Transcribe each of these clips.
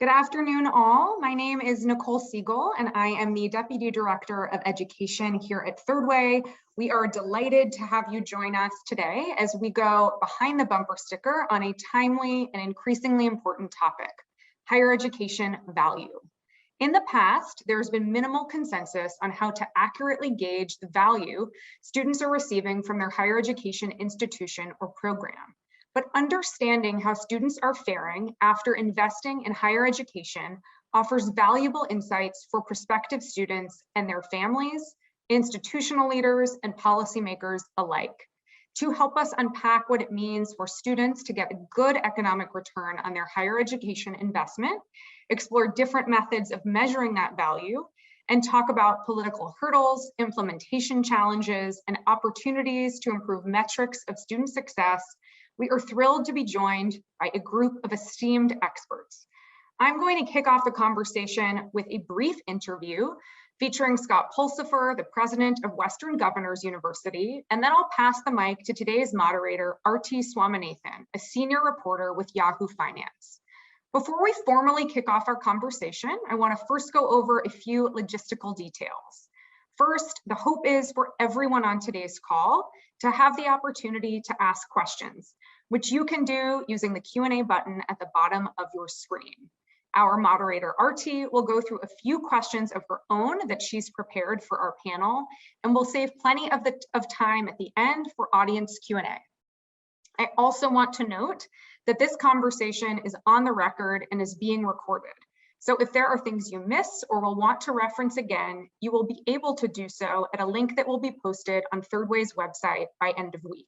Good afternoon, all. My name is Nicole Siegel, and I am the Deputy Director of Education here at Third Way. We are delighted to have you join us today as we go behind the bumper sticker on a timely and increasingly important topic, higher education value. In the past, there's been minimal consensus on how to accurately gauge the value students are receiving from their higher education institution or program. But understanding how students are faring after investing in higher education offers valuable insights for prospective students and their families, institutional leaders, and policymakers alike. To help us unpack what it means for students to get a good economic return on their higher education investment, explore different methods of measuring that value, and talk about political hurdles, implementation challenges, and opportunities to improve metrics of student success, we are thrilled to be joined by a group of esteemed experts. I'm going to kick off the conversation with a brief interview featuring Scott Pulsipher, the president of Western Governors University, and then I'll pass the mic to today's moderator, Aarthi Swaminathan, a senior reporter with Yahoo Finance. Before we formally kick off our conversation, I want to first go over a few logistical details. First, the hope is for everyone on today's call to have the opportunity to ask questions, which you can do using the Q&A button at the bottom of your screen. Our moderator, Aarthi, will go through a few questions of her own that she's prepared for our panel, and we'll save plenty of time at the end for audience Q&A. I also want to note that this conversation is on the record and is being recorded. So if there are things you miss or will want to reference again, you will be able to do so at a link that will be posted on Third Way's website by end of week.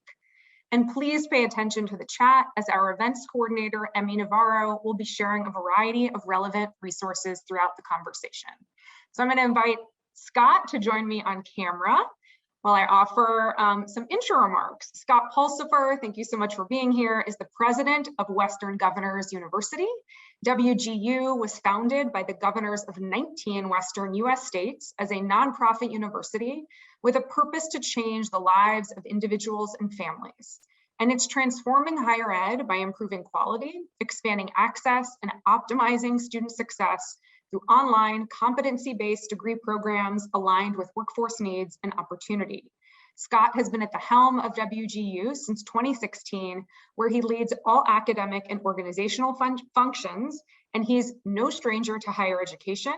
And please pay attention to the chat as our events coordinator, Emmy Navarro, will be sharing a variety of relevant resources throughout the conversation. So I'm going to invite Scott to join me on camera while I offer some intro remarks. Scott Pulsipher, thank you so much for being here, is the president of Western Governors University. WGU was founded by the governors of 19 Western US states as a nonprofit university with a purpose to change the lives of individuals and families. And it's transforming higher ed by improving quality, expanding access, and optimizing student success through online competency-based degree programs aligned with workforce needs and opportunity. Scott has been at the helm of WGU since 2016, where he leads all academic and organizational functions, and he's no stranger to higher education,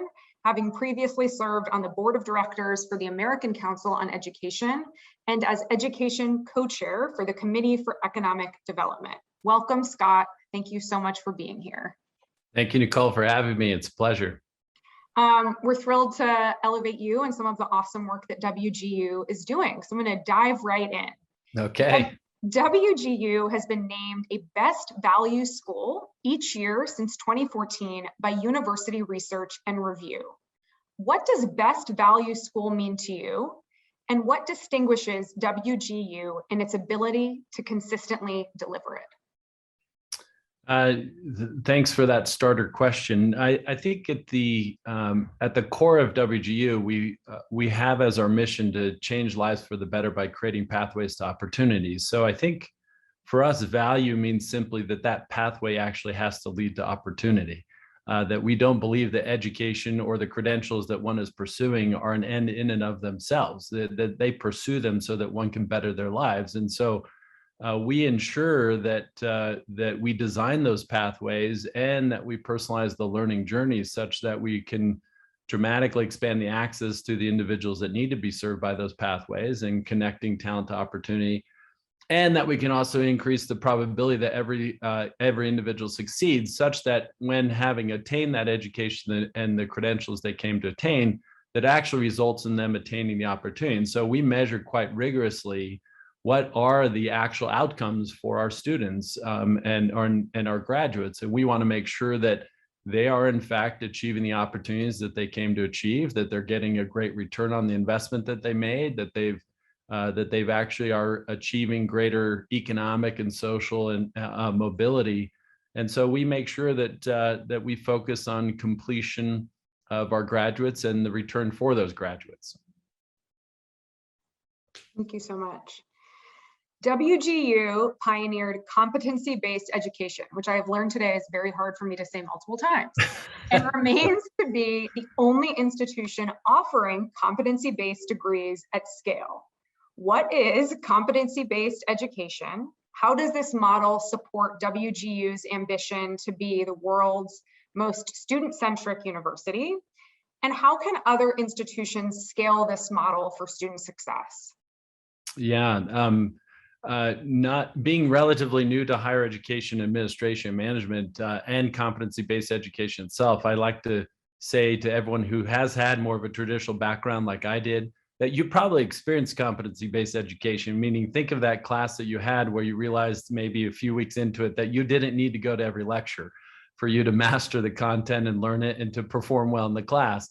having previously served on the board of directors for the American Council on Education and as education co-chair for the Committee for Economic Development. Welcome, Scott. Thank you so much for being here. Thank you, Nicole, for having me. It's a pleasure. We're thrilled to elevate you and some of the awesome work that WGU is doing. So I'm going to dive right in. Okay. WGU has been named a best value school each year since 2014 by University Research and Review. What does best value school mean to you? And what distinguishes WGU in its ability to consistently deliver it? Thanks for that starter question. I think at the core of WGU, we have as our mission to change lives for the better by creating pathways to opportunities. So I think for us, value means simply that pathway actually has to lead to opportunity. That we don't believe that education or the credentials that one is pursuing are an end in and of themselves. That they pursue them so that one can better their lives, and so. We ensure that we design those pathways and that we personalize the learning journeys such that we can dramatically expand the access to the individuals that need to be served by those pathways and connecting talent to opportunity, and that we can also increase the probability that every individual succeeds, such that when having attained that education and the credentials they came to attain, that actually results in them attaining the opportunity. And so we measure quite rigorously what are the actual outcomes for our students and our graduates. And we want to make sure that they are in fact achieving the opportunities that they came to achieve, that they're getting a great return on the investment that they made, that they've actually are achieving greater economic and social and mobility. And so we make sure that we focus on completion of our graduates and the return for those graduates. Thank you so much. WGU pioneered competency-based education, which I have learned today is very hard for me to say multiple times, and remains to be the only institution offering competency-based degrees at scale. What is competency-based education? How does this model support WGU's ambition to be the world's most student-centric university? And how can other institutions scale this model for student success? Yeah, not being relatively new to higher education administration management and competency-based education itself, I like to say to everyone who has had more of a traditional background like I did, that you probably experienced competency-based education, meaning think of that class that you had where you realized maybe a few weeks into it that you didn't need to go to every lecture for you to master the content and learn it and to perform well in the class.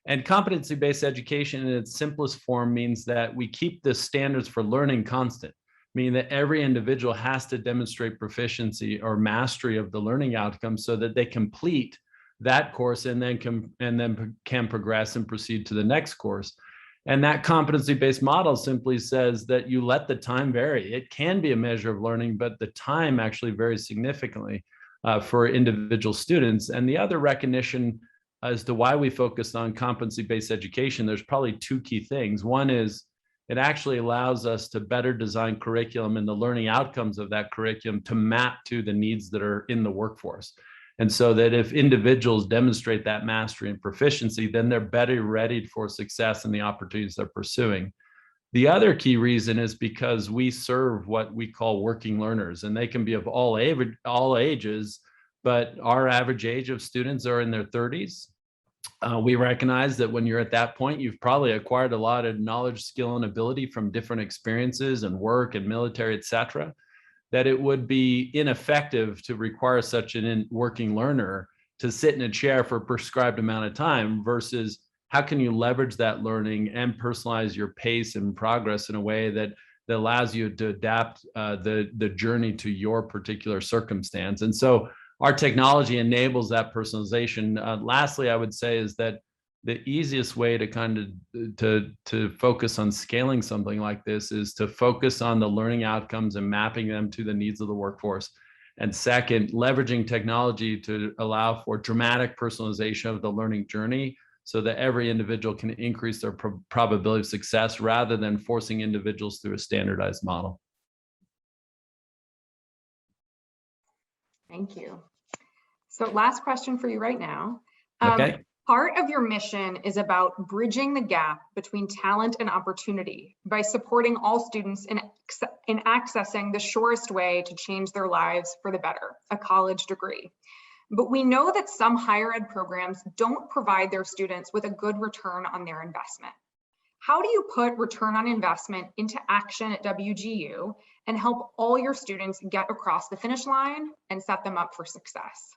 And competency-based education in its simplest form means that we keep the standards for learning constant, meaning that every individual has to demonstrate proficiency or mastery of the learning outcomes so that they complete that course and then can progress and proceed to the next course. And that competency-based model simply says that you let the time vary. It can be a measure of learning, but the time actually varies significantly for individual students. And the other recognition as to why we focused on competency-based education, there's probably two key things. One is it actually allows us to better design curriculum and the learning outcomes of that curriculum to map to the needs that are in the workforce. And so that if individuals demonstrate that mastery and proficiency, then they're better ready for success in the opportunities they're pursuing. The other key reason is because we serve what we call working learners, and they can be of all ages, but our average age of students are in their 30s. We recognize that when you're at that point, you've probably acquired a lot of knowledge, skill, and ability from different experiences and work and military, et cetera, that it would be ineffective to require such a working learner to sit in a chair for a prescribed amount of time versus how can you leverage that learning and personalize your pace and progress in a way that allows you to adapt the journey to your particular circumstance. And so our technology enables that personalization. Lastly, I would say is that the easiest way to to focus on scaling something like this is to focus on the learning outcomes and mapping them to the needs of the workforce. And second, leveraging technology to allow for dramatic personalization of the learning journey so that every individual can increase their probability of success rather than forcing individuals through a standardized model. Thank you. So last question for you right now. Okay. Part of your mission is about bridging the gap between talent and opportunity by supporting all students in accessing the surest way to change their lives for the better, a college degree. But we know that some higher ed programs don't provide their students with a good return on their investment. How do you put return on investment into action at WGU and help all your students get across the finish line and set them up for success?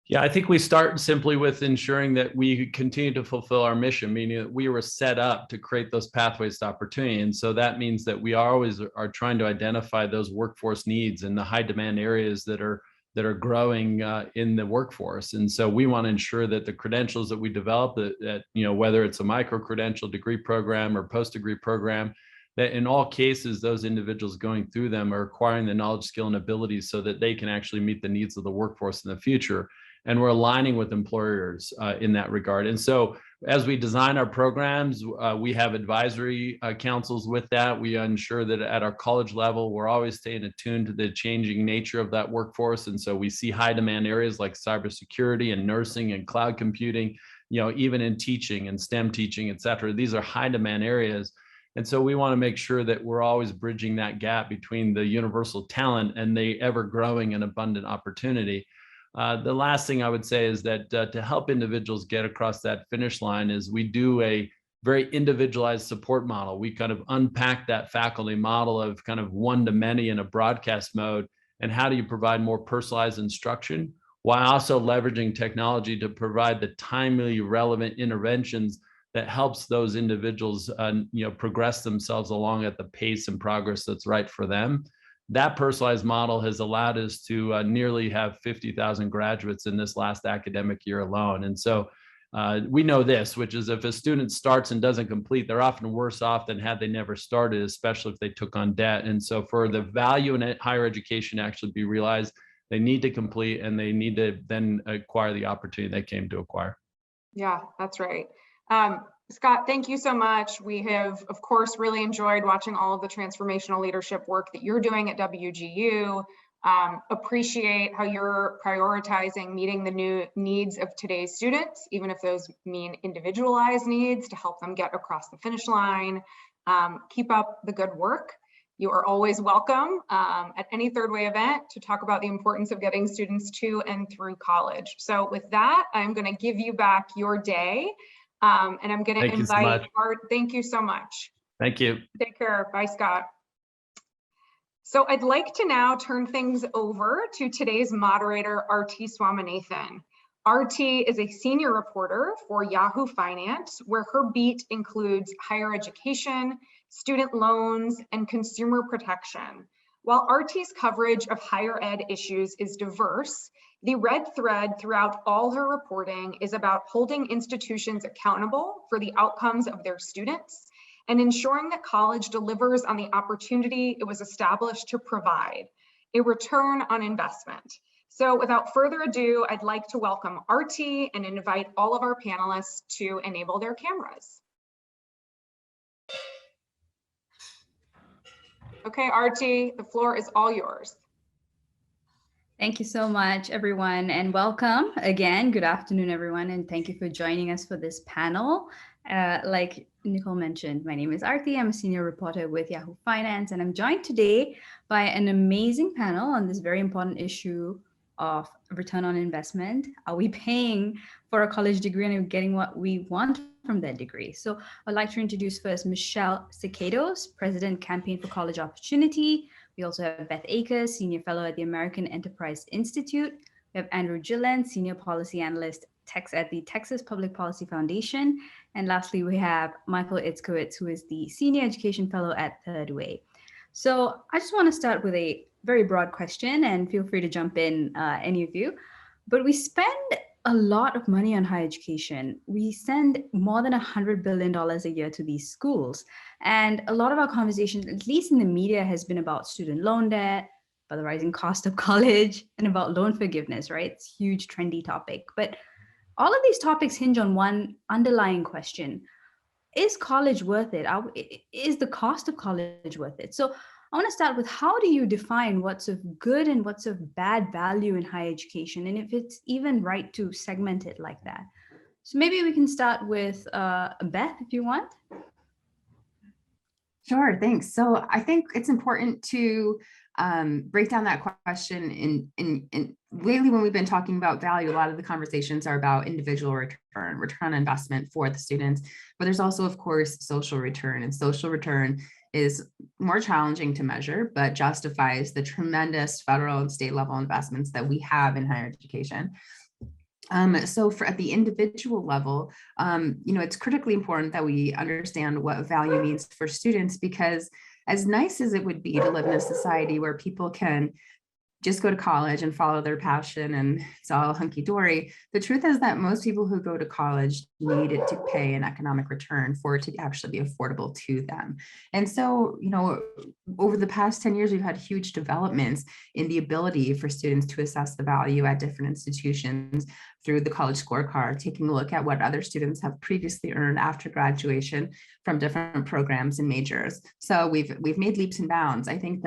Yeah, I think we start simply with ensuring that we continue to fulfill our mission, meaning that we were set up to create those pathways to opportunity. And so that means that we always are trying to identify those workforce needs in the high demand areas that are growing in the workforce. And so we want to ensure that the credentials that we develop, that whether it's a micro-credential degree program or post-degree program, that in all cases, those individuals going through them are acquiring the knowledge, skill, and abilities so that they can actually meet the needs of the workforce in the future. And we're aligning with employers in that regard. And so as we design our programs, we have advisory councils with that. We ensure that at our college level, we're always staying attuned to the changing nature of that workforce. And so we see high demand areas like cybersecurity and nursing and cloud computing, even in teaching and STEM teaching, et cetera. These are high demand areas. And so we want to make sure that we're always bridging that gap between the universal talent and the ever growing and abundant opportunity. The last thing I would say is that to help individuals get across that finish line is we do a very individualized support model. We kind of unpack that faculty model of kind of one to many in a broadcast mode, and how do you provide more personalized instruction while also leveraging technology to provide the timely, relevant interventions that helps those individuals progress themselves along at the pace and progress that's right for them. That personalized model has allowed us to nearly have 50,000 graduates in this last academic year alone. And so we know this, which is if a student starts and doesn't complete, they're often worse off than had they never started, especially if they took on debt. And so for the value in higher education to actually be realized, they need to complete and they need to then acquire the opportunity they came to acquire. Yeah, that's right. Scott, thank you so much. We have, of course, really enjoyed watching all of the transformational leadership work that you're doing at WGU. Appreciate how you're prioritizing meeting the new needs of today's students, even if those mean individualized needs to help them get across the finish line. Keep up the good work. You are always welcome at any Third Way event to talk about the importance of getting students to and through college. So with that, I'm going to give you back your day, and I'm going to invite Art. Thank you so much. Thank you. Take care. Bye, Scott. So I'd like to now turn things over to today's moderator, Aarthi Swaminathan. Aarthi is a senior reporter for Yahoo Finance, where her beat includes higher education, student loans, and consumer protection. While Aarthi's coverage of higher ed issues is diverse, the red thread throughout all her reporting is about holding institutions accountable for the outcomes of their students and ensuring that college delivers on the opportunity it was established to provide, a return on investment. So without further ado, I'd like to welcome Aarthi and invite all of our panelists to enable their cameras. Okay, Aarthi, the floor is all yours. Thank you so much, everyone, and welcome again. Good afternoon, everyone, and thank you for joining us for this panel. Like Nicole mentioned, my name is Aarthi. I'm a senior reporter with Yahoo Finance, and I'm joined today by an amazing panel on this very important issue of return on investment. Are we paying for a college degree and getting what we want from that degree? So I'd like to introduce first Michele Siqueiros, President, Campaign for College Opportunity. We also have Beth Akers, Senior Fellow at the American Enterprise Institute. We have Andrew Gillen, Senior Policy Analyst at the Texas Public Policy Foundation. And lastly, we have Michael Itzkowitz, who is the Senior Education Fellow at Third Way. So I just want to start with a very broad question, and feel free to jump in, any of you. But we spend a lot of money on higher education. We send more than $100 billion a year to these schools. And a lot of our conversation, at least in the media, has been about student loan debt, about the rising cost of college, and about loan forgiveness, right? It's a huge trendy topic. But all of these topics hinge on one underlying question. Is college worth it? Is the cost of college worth it? So I want to start with, how do you define what's of good and what's of bad value in higher education? And if it's even right to segment it like that. So maybe we can start with Beth, if you want. Sure, thanks. So I think it's important to break down that question in lately when we've been talking about value, a lot of the conversations are about individual return on investment for the students, but there's also, of course, social return, and social return is more challenging to measure, but justifies the tremendous federal and state level investments that we have in higher education. So at the individual level, it's critically important that we understand what value means for students, because as nice as it would be to live in a society where people can just go to college and follow their passion and it's all hunky-dory, the truth is that most people who go to college need it to pay an economic return for it to actually be affordable to them. And so, over the past 10 years, we've had huge developments in the ability for students to assess the value at different institutions through the college scorecard, taking a look at what other students have previously earned after graduation from different programs and majors. So we've made leaps and bounds. I think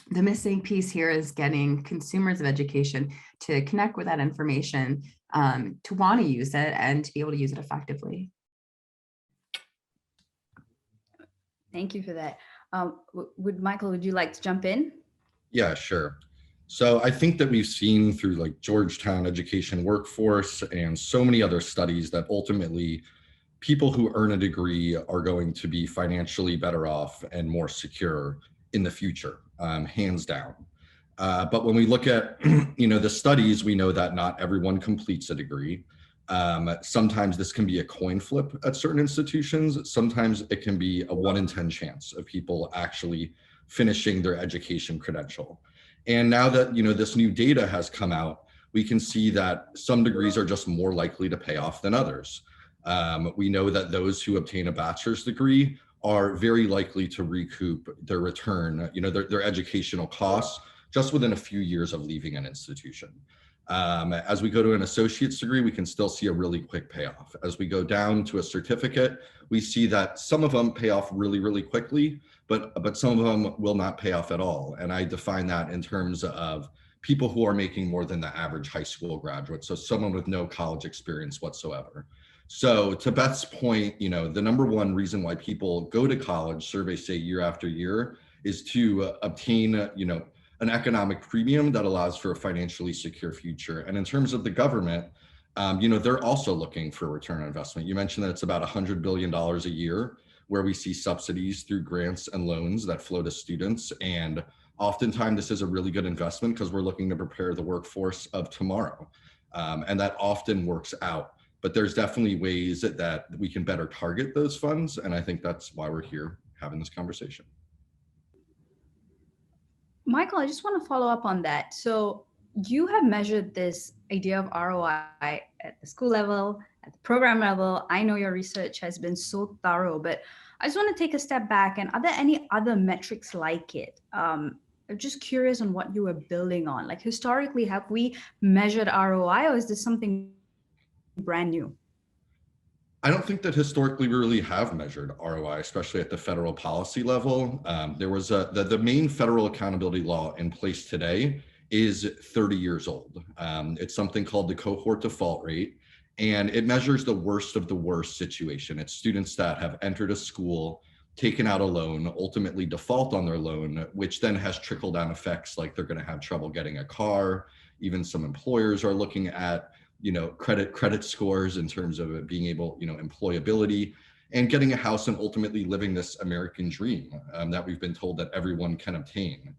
the missing piece here is getting consumers of education to connect with that information, to want to use it and to be able to use it effectively. Thank you for that. Michael, would you like to jump in? Yeah, sure. So I think that we've seen through like Georgetown Education Workforce and so many other studies that ultimately people who earn a degree are going to be financially better off and more secure in the future, hands down. But when we look at, the studies, we know that not everyone completes a degree. Sometimes this can be a coin flip at certain institutions. Sometimes it can be a 1 in 10 chance of people actually finishing their education credential. And now that, this new data has come out, we can see that some degrees are just more likely to pay off than others. We know that those who obtain a bachelor's degree are very likely to recoup their return, their educational costs just within a few years of leaving an institution. As we go to an associate's degree, we can still see a really quick payoff. As we go down to a certificate, we see that some of them pay off really, really quickly, but some of them will not pay off at all. And I define that in terms of people who are making more than the average high school graduate. So someone with no college experience whatsoever. So to Beth's point, the number one reason why people go to college, surveys say year after year, is to obtain, an economic premium that allows for a financially secure future. And in terms of the government, they're also looking for return on investment. You mentioned that it's about $100 billion a year where we see subsidies through grants and loans that flow to students. And oftentimes this is a really good investment because we're looking to prepare the workforce of tomorrow. And that often works out. But there's definitely ways that we can better target those funds. And I think that's why we're here having this conversation. Michael, I just want to follow up on that. So you have measured this idea of ROI at the school level, at the program level. I know your research has been so thorough, but I just want to take a step back. And are there any other metrics like it? I'm just curious on what you were building on. Like historically, have we measured ROI, or is this something brand new? I don't think that historically we really have measured ROI, especially at the federal policy level. There was the main federal accountability law in place today is 30 years old. It's something called the cohort default rate, and it measures the worst of the worst situation. It's students that have entered a school, taken out a loan, ultimately default on their loan, which then has trickle down effects like they're going to have trouble getting a car. Even some employers are looking at credit scores in terms of it being able, employability, and getting a house and ultimately living this American dream that we've been told that everyone can obtain.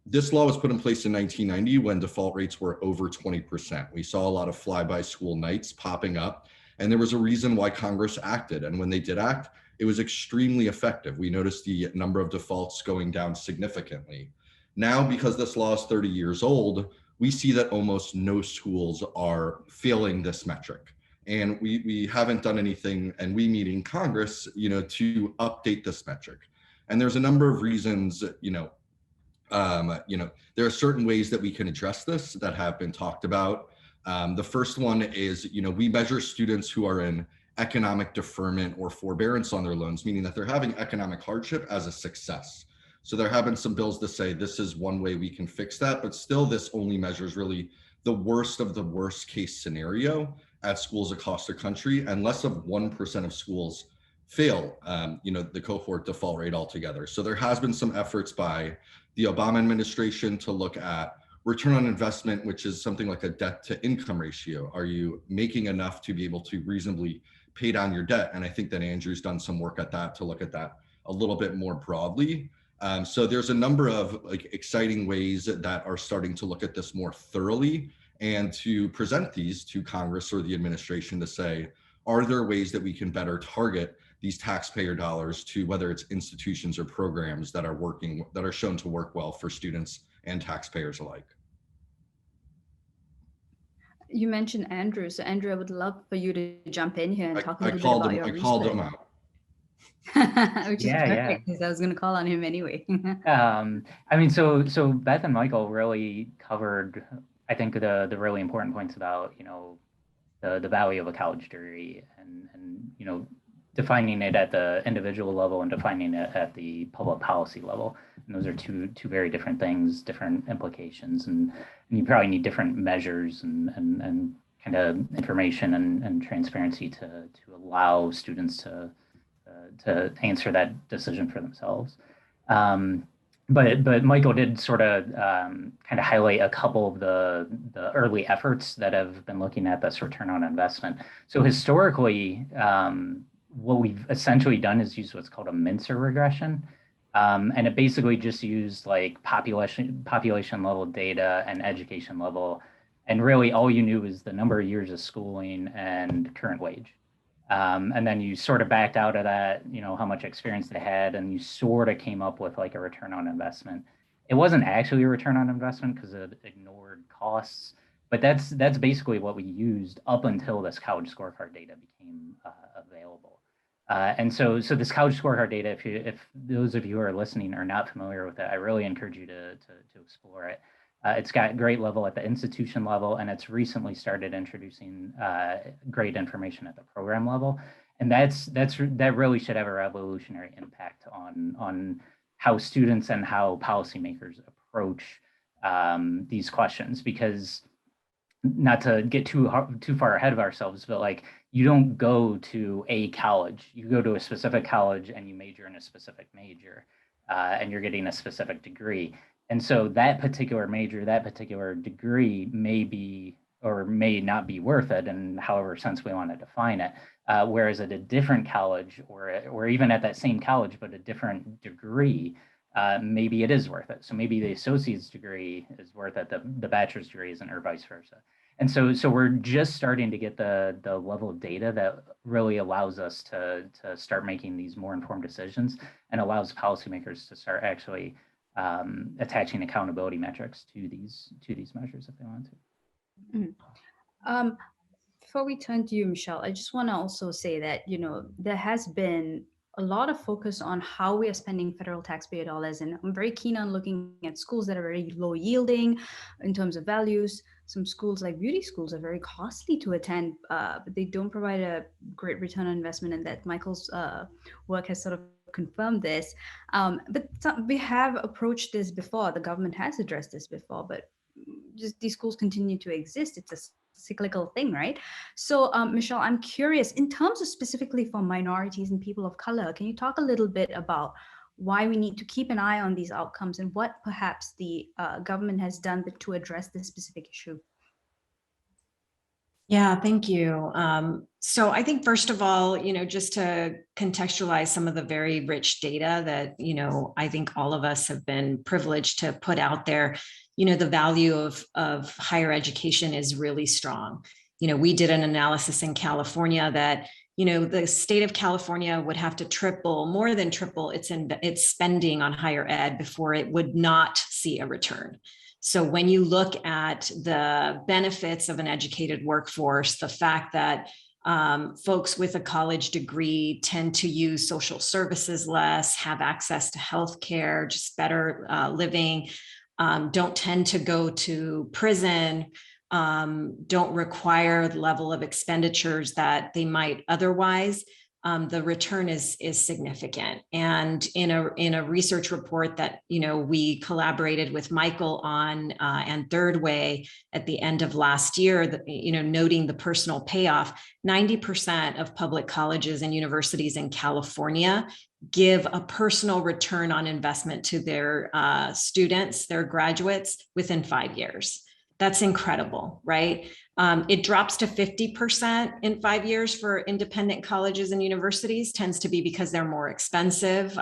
This law was put in place in 1990 when default rates were over 20%. We saw a lot of fly-by school nights popping up, and there was a reason why Congress acted. And when they did act, it was extremely effective. We noticed the number of defaults going down significantly. Now, because this law is 30 years old, we see that almost no schools are failing this metric. And we haven't done anything, and we meaning Congress, to update this metric. And there's a number of reasons, there are certain ways that we can address this that have been talked about. The first one is, we measure students who are in economic deferment or forbearance on their loans, meaning that they're having economic hardship as a success. So there have been some bills to say this is one way we can fix that, but still this only measures really the worst of the worst case scenario at schools across the country, and less of 1% of schools fail, the cohort default rate altogether. So there has been some efforts by the Obama administration to look at return on investment, which is something like a debt to income ratio. Are you making enough to be able to reasonably pay down your debt? And I think that Andrew's done some work at that to look at that a little bit more broadly. So there's a number of exciting ways that are starting to look at this more thoroughly and to present these to Congress or the administration to say, are there ways that we can better target these taxpayer dollars to whether it's institutions or programs that are shown to work well for students and taxpayers alike? You mentioned Andrew. So Andrew, I would love for you to jump in here and talk a little bit about your research. I called him out. Which is perfect, because I was going to call on him anyway. So Beth and Michael really covered, I think, the really important points about, the value of a college degree and defining it at the individual level and defining it at the public policy level. And those are two very different things, different implications, and you probably need different measures and kind of information and transparency to allow students to answer that decision for themselves. But Michael did sort of kind of highlight a couple of the early efforts that have been looking at this return on investment. So historically, what we've essentially done is use what's called a Mincer regression. And it basically just used like population level data and education level. And really all you knew was the number of years of schooling and current wage. And then you sort of backed out of that, how much experience they had, and you sort of came up with like a return on investment. It wasn't actually a return on investment because it ignored costs. But that's basically what we used up until this college scorecard data became available. And so this college scorecard data, if those of you who are listening are not familiar with it, I really encourage you to explore it. It's got grade level at the institution level, and it's recently started introducing grade information at the program level. And that really should have a revolutionary impact on how students and how policymakers approach these questions, because not to get too far ahead of ourselves, but like, you don't go to a college, you go to a specific college and you major in a specific major, and you're getting a specific degree. And so that particular major, that particular degree may be or may not be worth it, in however sense we want to define it. Whereas at a different college, or even at that same college, but a different degree, maybe it is worth it. So maybe the associate's degree is worth it, the bachelor's degree isn't, or vice versa. And so we're just starting to get the level of data that really allows us to start making these more informed decisions, and allows policymakers to start actually attaching accountability metrics to these measures if they want to. Before we turn to you, Michele, I just want to also say that, there has been a lot of focus on how we are spending federal taxpayer dollars. And I'm very keen on looking at schools that are very low yielding in terms of values. Some schools like beauty schools are very costly to attend, but they don't provide a great return on investment, and that Michael's work has sort of confirmed this. But we have approached this before. The government has addressed this before, but just these schools continue to exist. It's a cyclical thing, right? So Michele, I'm curious, in terms of specifically for minorities and people of color, can you talk a little bit about why we need to keep an eye on these outcomes, and what perhaps the government has done to address this specific issue? Yeah, thank you. So I think, first of all, just to contextualize some of the very rich data that, I think all of us have been privileged to put out there, the value of higher education is really strong. We did an analysis in California that, the state of California would have to more than triple its spending on higher ed before it would not see a return. So when you look at the benefits of an educated workforce, the fact that folks with a college degree tend to use social services less, have access to healthcare, just better living, don't tend to go to prison, don't require the level of expenditures that they might otherwise, the return is significant. And in a research report that we collaborated with Michael on and Third Way at the end of last year, noting the personal payoff, 90% of public colleges and universities in California give a personal return on investment to their students, their graduates, within 5 years. That's incredible, right? It drops to 50% in 5 years for independent colleges and universities, tends to be because they're more expensive.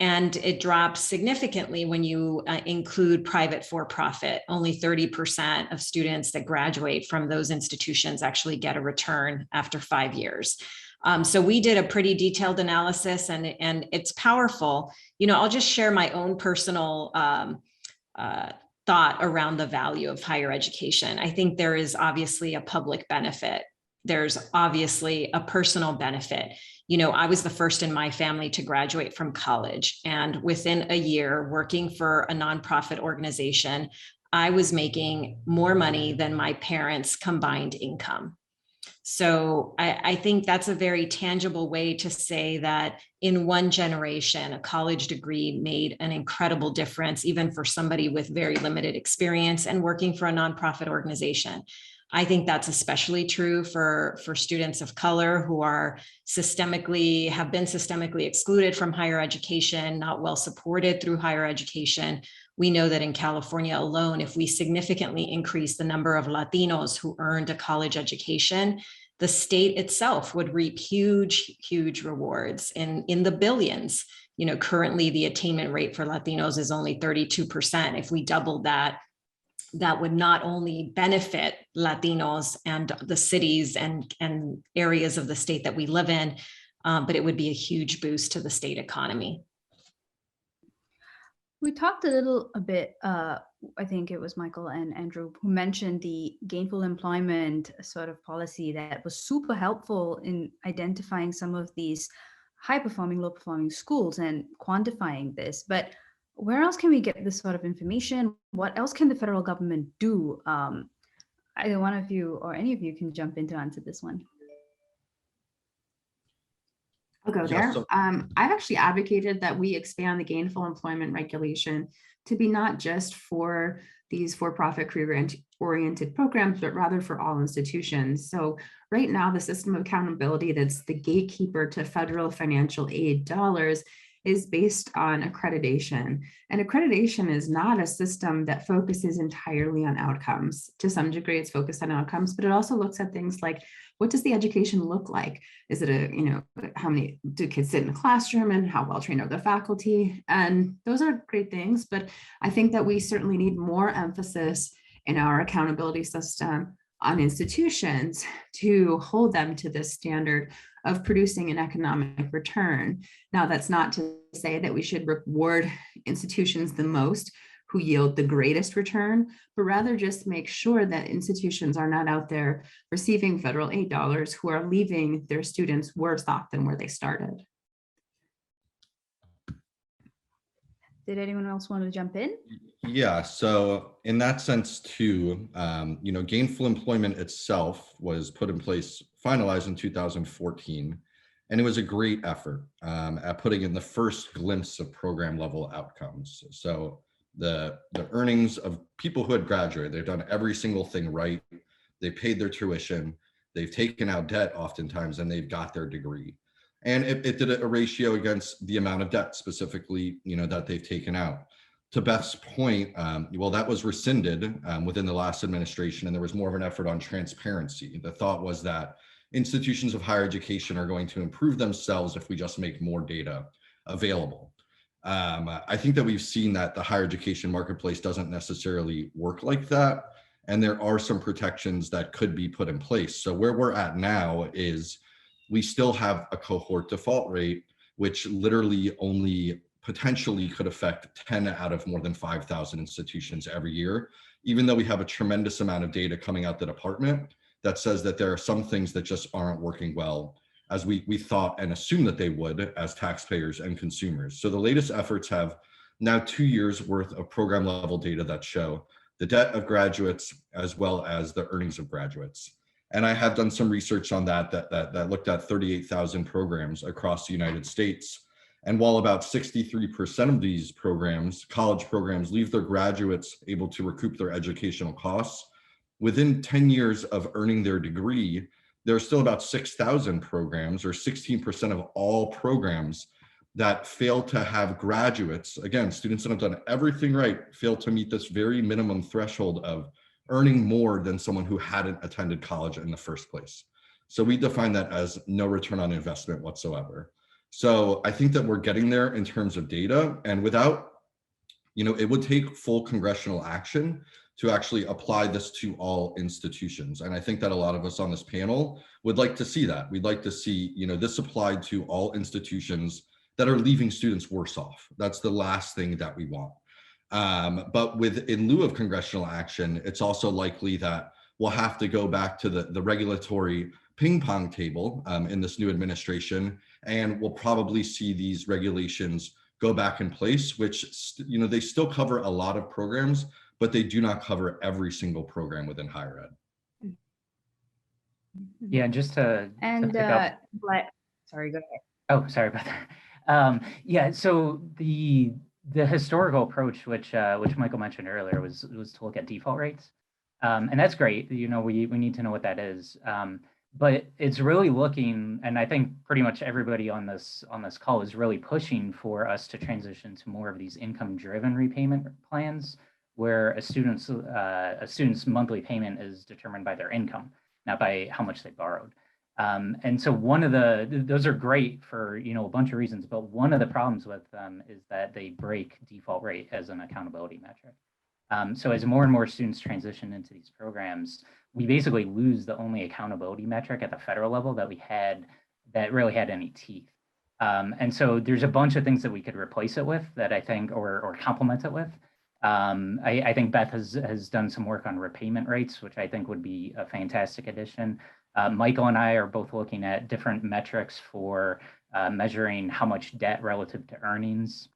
And it drops significantly when you include private for-profit. Only 30% of students that graduate from those institutions actually get a return after 5 years. So we did a pretty detailed analysis, and it's powerful. I'll just share my own personal thought around the value of higher education. I think there is obviously a public benefit. There's obviously a personal benefit. I was the first in my family to graduate from college, and within a year working for a nonprofit organization, I was making more money than my parents' combined income. So I think that's a very tangible way to say that in one generation, a college degree made an incredible difference, even for somebody with very limited experience and working for a nonprofit organization. I think that's especially true for students of color who are have been systemically excluded from higher education, not well supported through higher education. We know that in California alone, if we significantly increase the number of Latinos who earned a college education, the state itself would reap huge rewards in the billions. Currently the attainment rate for Latinos is only 32%. If we doubled that, that would not only benefit Latinos and the cities and areas of the state that we live in, but it would be a huge boost to the state economy. We talked a bit, I think it was Michael and Andrew who mentioned the gainful employment sort of policy that was super helpful in identifying some of these high performing, low performing schools and quantifying this. But where else can we get this sort of information? What else can the federal government do? Either one of you or any of you can jump in to answer this one. I'll go Yeah, there. I've actually advocated that we expand the gainful employment regulation to be not just for these for-profit career-oriented programs, but rather for all institutions. So right now, the system of accountability that's the gatekeeper to federal financial aid dollars is based on accreditation. And accreditation is not a system that focuses entirely on outcomes. To some degree, it's focused on outcomes, but it also looks at things like, what does the education look like? Is it how many do kids sit in a classroom and how well trained are the faculty? And those are great things, but I think that we certainly need more emphasis in our accountability system on institutions to hold them to this standard of producing an economic return. Now, that's not to say that we should reward institutions the most who yield the greatest return, but rather just make sure that institutions are not out there receiving federal aid dollars who are leaving their students worse off than where they started. Did anyone else want to jump in? Yeah, so in that sense too, gainful employment itself was put in place, finalized in 2014, and it was a great effort at putting in the first glimpse of program level outcomes. So the earnings of people who had graduated, they've done every single thing right. They paid their tuition, they've taken out debt oftentimes, and they've got their degree. And it did a ratio against the amount of debt specifically, that they've taken out. To Beth's point, that was rescinded within the last administration, and there was more of an effort on transparency. The thought was that institutions of higher education are going to improve themselves if we just make more data available. I think that we've seen that the higher education marketplace doesn't necessarily work like that, and there are some protections that could be put in place. So where we're at now is we still have a cohort default rate, which literally only potentially could affect 10 out of more than 5,000 institutions every year, even though we have a tremendous amount of data coming out the department that says that there are some things that just aren't working well as we thought and assumed that they would as taxpayers and consumers. So the latest efforts have now 2 years worth of program level data that show the debt of graduates as well as the earnings of graduates. And I have done some research on that looked at 38,000 programs across the United States. And while about 63% of these programs, college programs, leave their graduates able to recoup their educational costs, within 10 years of earning their degree, there are still about 6,000 programs, or 16% of all programs, that fail to have graduates, again, students that have done everything right, fail to meet this very minimum threshold of earning more than someone who hadn't attended college in the first place. So we define that as no return on investment whatsoever. So I think that we're getting there in terms of data, and without, it would take full congressional action to actually apply this to all institutions. And I think that a lot of us on this panel would like to see that. We'd like to see, this applied to all institutions that are leaving students worse off. That's the last thing that we want. But in lieu of congressional action, it's also likely that we'll have to go back to the regulatory ping pong table in this new administration, and we'll probably see these regulations go back in place, which, they still cover a lot of programs, but they do not cover every single program within higher ed. Yeah, just to pick up. Sorry, go ahead. Oh, sorry about that. Yeah, so the historical approach, which Michael mentioned earlier, was to look at default rates, and that's great. We need to know what that is, but it's really looking, and I think pretty much everybody on this call is really pushing for us to transition to more of these income-driven repayment plans, where a student's monthly payment is determined by their income, not by how much they borrowed. And so those are great for, a bunch of reasons, but one of the problems with them is that they break default rate as an accountability metric. So as more and more students transition into these programs, we basically lose the only accountability metric at the federal level that we had that really had any teeth. And so there's a bunch of things that we could replace it with that I think, or complement it with. I think Beth has done some work on repayment rates, which I think would be a fantastic addition. Michael and I are both looking at different metrics for measuring how much debt relative to earnings.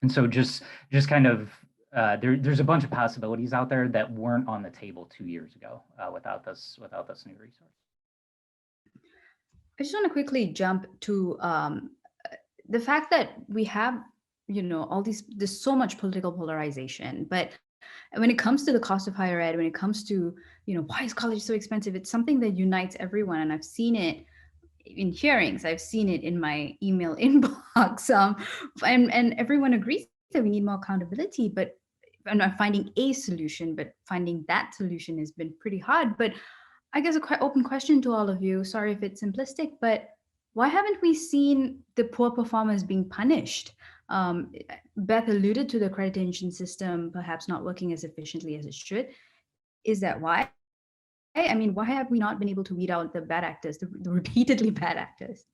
And so just kind of, there's a bunch of possibilities out there that weren't on the table 2 years ago without this new resource. I just want to quickly jump to the fact that we have, there's so much political polarization, but when it comes to the cost of higher ed, when it comes to, why is college so expensive? It's something that unites everyone. And I've seen it in hearings. I've seen it in my email inbox. And everyone agrees that we need more accountability, but I'm not finding a solution, but finding that solution has been pretty hard. But I guess a quite open question to all of you. Sorry if it's simplistic, but why haven't we seen the poor performers being punished? Beth alluded to the accreditation system perhaps not working as efficiently as it should. Is that why? I mean, why have we not been able to weed out the bad actors, the repeatedly bad actors?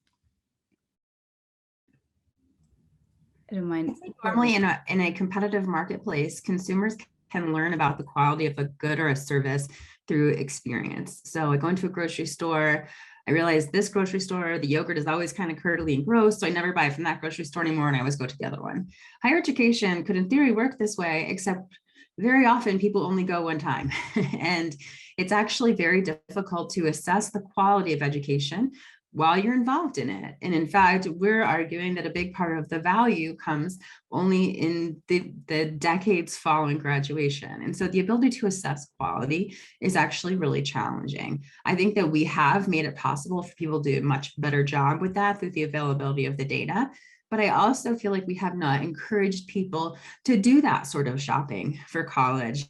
I don't mind. I think normally in a competitive marketplace, consumers can learn about the quality of a good or a service through experience. So I go into a grocery store, I realize this grocery store, the yogurt is always kind of curdly and gross, so I never buy from that grocery store anymore, and I always go to the other one. Higher education could in theory work this way, except very often people only go one time. And it's actually very difficult to assess the quality of education while you're involved in it. And in fact, we're arguing that a big part of the value comes only in the decades following graduation. And so the ability to assess quality is actually really challenging. I think that we have made it possible for people to do a much better job with that through the availability of the data. But I also feel like we have not encouraged people to do that sort of shopping for college.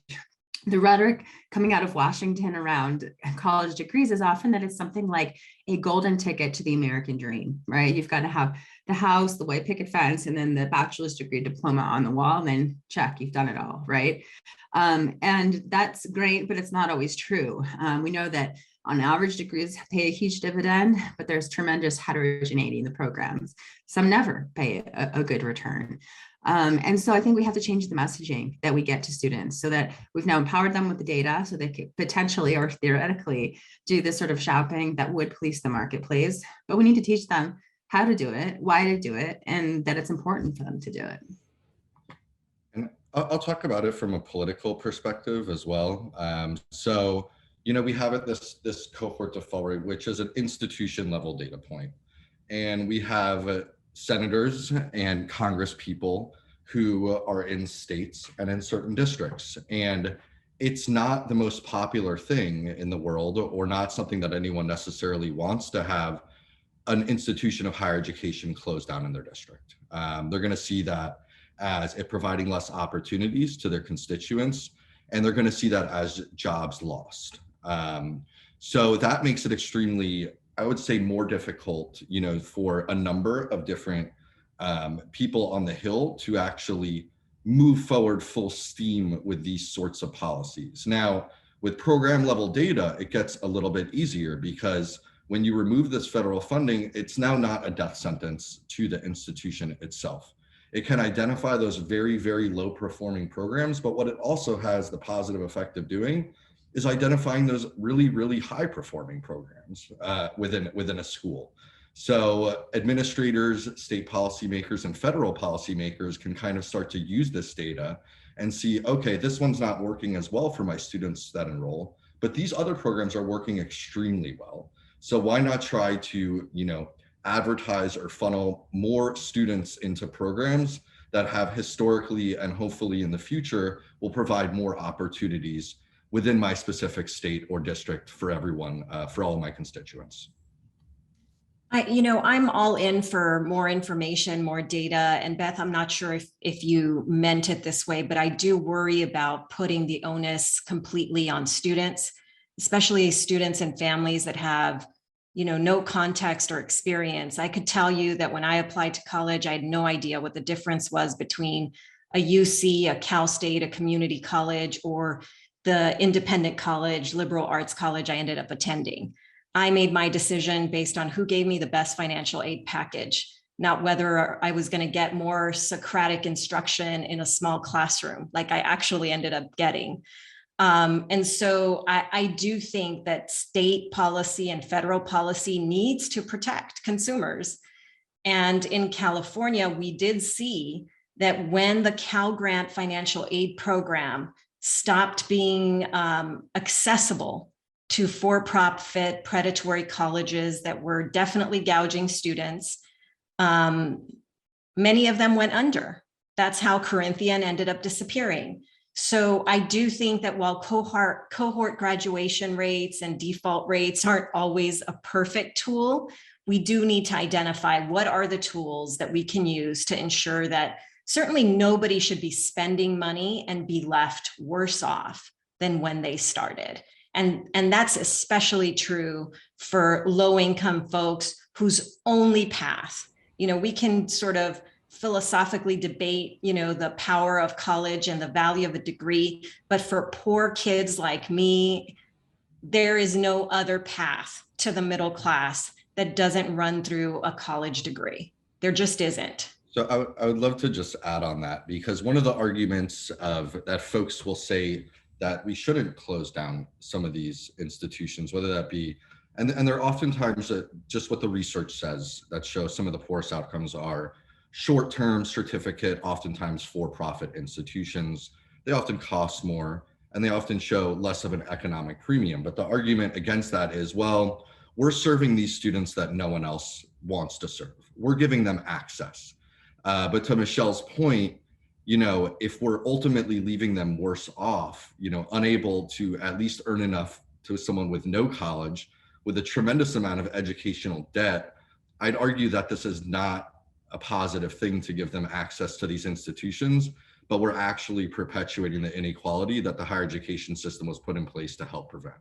The rhetoric coming out of Washington around college degrees is often that it's something like a golden ticket to the American dream, right? You've got to have the house, the white picket fence, and then the bachelor's degree diploma on the wall, and then check, you've done it all, right? And that's great, but it's not always true. We know that on average, degrees pay a huge dividend, but there's tremendous heterogeneity in the programs. Some never pay a good return. And so I think we have to change the messaging that we get to students so that we've now empowered them with the data so they could potentially or theoretically do this sort of shopping that would police the marketplace. But we need to teach them how to do it, why to do it, and that it's important for them to do it. And I'll talk about it from a political perspective as well. So, we have this cohort default rate, which is an institution level data point. And we have senators and Congress people who are in states and in certain districts. And it's not the most popular thing in the world, or not something that anyone necessarily wants to have an institution of higher education closed down in their district. They're going to see that as it providing less opportunities to their constituents, and they're going to see that as jobs lost. So that makes it extremely, I would say, more difficult, for a number of different people on the Hill to actually move forward full steam with these sorts of policies. Now, with program level data, it gets a little bit easier because when you remove this federal funding, it's now not a death sentence to the institution itself. It can identify those very, very low performing programs, but what it also has the positive effect of doing is identifying those really, really high performing programs within a school. So administrators, state policymakers, and federal policymakers can kind of start to use this data and see, okay, this one's not working as well for my students that enroll, but these other programs are working extremely well. So why not try to, advertise or funnel more students into programs that have historically and hopefully in the future will provide more opportunities within my specific state or district for everyone, for all of my constituents. I'm all in for more information, more data. And Beth, I'm not sure if you meant it this way, but I do worry about putting the onus completely on students, especially students and families that have, no context or experience. I could tell you that when I applied to college, I had no idea what the difference was between a UC, a Cal State, a community college, or the independent college, liberal arts college I ended up attending. I made my decision based on who gave me the best financial aid package. not whether I was going to get more Socratic instruction in a small classroom, like I actually ended up getting. And so I do think that state policy and federal policy needs to protect consumers. And in California, we did see that when the Cal Grant financial aid program stopped being accessible to for-profit predatory colleges that were definitely gouging students, many of them went under. That's how Corinthian ended up disappearing. So I do think that while cohort graduation rates and default rates aren't always a perfect tool, we do need to identify what are the tools that we can use to ensure that certainly nobody should be spending money and be left worse off than when they started. And that's especially true for low-income folks whose only path, we can sort of philosophically debate, the power of college and the value of a degree, but for poor kids like me, there is no other path to the middle class that doesn't run through a college degree. There just isn't. So I would love to just add on that, because one of the arguments that folks will say that we shouldn't close down some of these institutions, whether that be, and there are oftentimes just what the research says that shows some of the poorest outcomes are short-term certificate, oftentimes for-profit institutions. They often cost more and they often show less of an economic premium. But the argument against that is, well, we're serving these students that no one else wants to serve. We're giving them access. But to Michele's point, if we're ultimately leaving them worse off, unable to at least earn enough to someone with no college, with a tremendous amount of educational debt, I'd argue that this is not a positive thing to give them access to these institutions, but we're actually perpetuating the inequality that the higher education system was put in place to help prevent.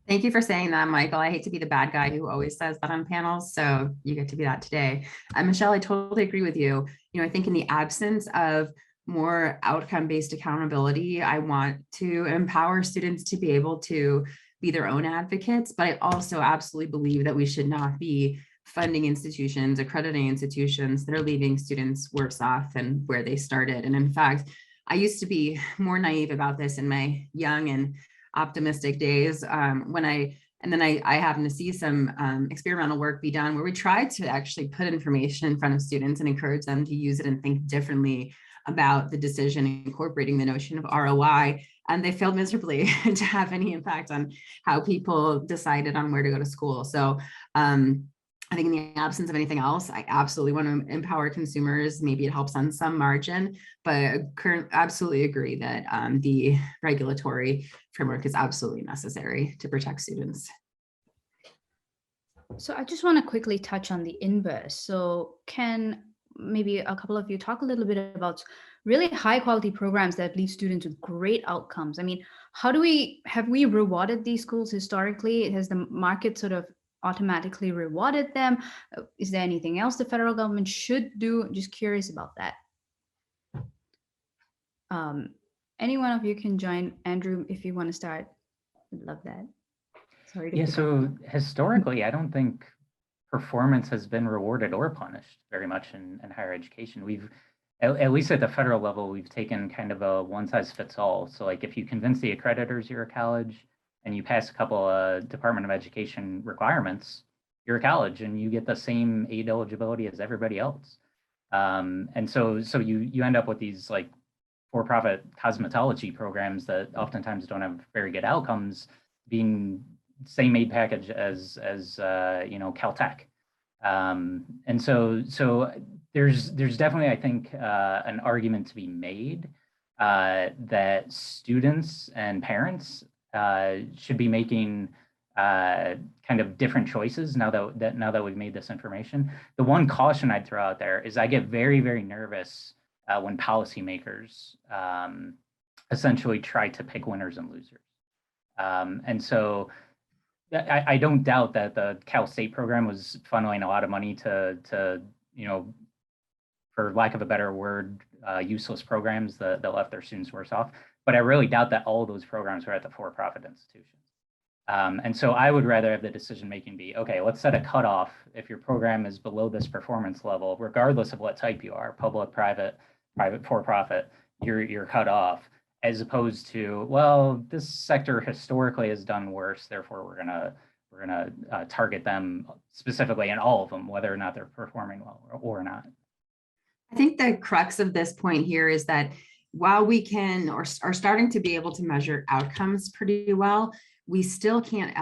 Thank you for saying that, Michael. I hate to be the bad guy who always says that on panels, so you get to be that today. Michele, I totally agree with you. I think in the absence of more outcome-based accountability, I want to empower students to be able to be their own advocates, but I also absolutely believe that we should not be funding institutions, accrediting institutions that are leaving students worse off than where they started. And in fact, I used to be more naive about this in my young and optimistic days when I happened to see some experimental work be done where we tried to actually put information in front of students and encourage them to use it and think differently about the decision, incorporating the notion of ROI, and they failed miserably to have any impact on how people decided on where to go to school. So I think in the absence of anything else, I absolutely want to empower consumers. Maybe it helps on some margin, but I absolutely agree that the regulatory framework is absolutely necessary to protect students. So I just want to quickly touch on the inverse. So can maybe a couple of you talk a little bit about really high quality programs that leave students with great outcomes? I mean, have we rewarded these schools historically? Has the market sort of automatically rewarded them? Is there anything else the federal government should do? Just curious about that. Any one of you can join. Andrew, if you want to start, I'd love that. Sorry. Yeah, so historically, I don't think performance has been rewarded or punished very much in higher education. We've, at least at the federal level, we've taken kind of a one size fits all. So like if you convince the accreditors you're a college and you pass a couple of Department of Education requirements, you're a college and you get the same aid eligibility as everybody else. And so you end up with these like for-profit cosmetology programs that oftentimes don't have very good outcomes, being same aid package as Caltech. And so there's definitely, I think, an argument to be made that students and parents should be making kind of different choices now that we've made this information. The one caution I'd throw out there is I get very, very nervous when policymakers essentially try to pick winners and losers. And so I don't doubt that the Cal State program was funneling a lot of money to for lack of a better word, useless programs that left their students worse off. But I really doubt that all of those programs were at the for-profit institutions. And so I would rather have the decision making be, okay, let's set a cutoff. If your program is below this performance level, regardless of what type you are, public, private, for-profit, you're cut off, as opposed to, well, this sector historically has done worse, therefore we're gonna target them specifically in all of them, whether or not they're performing well or not. I think the crux of this point here is that while we can or are starting to be able to measure outcomes pretty well, we still can't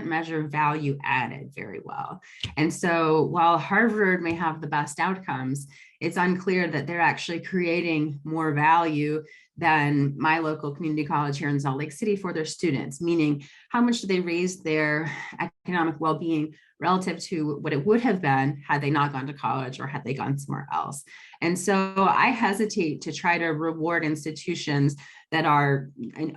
measure value added very well. And so while Harvard may have the best outcomes, it's unclear that they're actually creating more value than my local community college here in Salt Lake City for their students, meaning how much do they raise their economic well-being relative to what it would have been had they not gone to college or had they gone somewhere else. And so I hesitate to try to reward institutions that are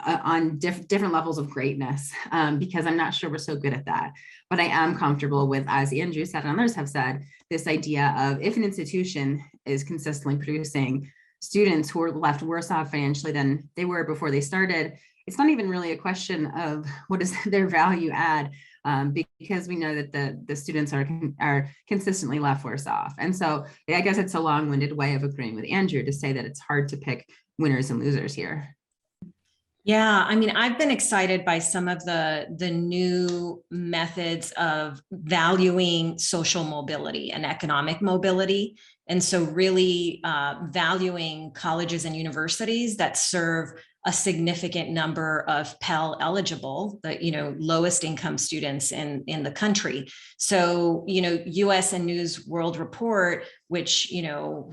on different levels of greatness because I'm not sure we're so good at that. But I am comfortable with, as Andrew said and others have said, this idea of if an institution is consistently producing students who are left worse off financially than they were before they started, it's not even really a question of what is their value add, because we know that the students are consistently left worse off. And so I guess it's a long-winded way of agreeing with Andrew to say that it's hard to pick winners and losers here. Yeah, I mean, I've been excited by some of the new methods of valuing social mobility and economic mobility. And so really valuing colleges and universities that serve a significant number of Pell eligible, the lowest income students in the country. So, US and News World Report, which,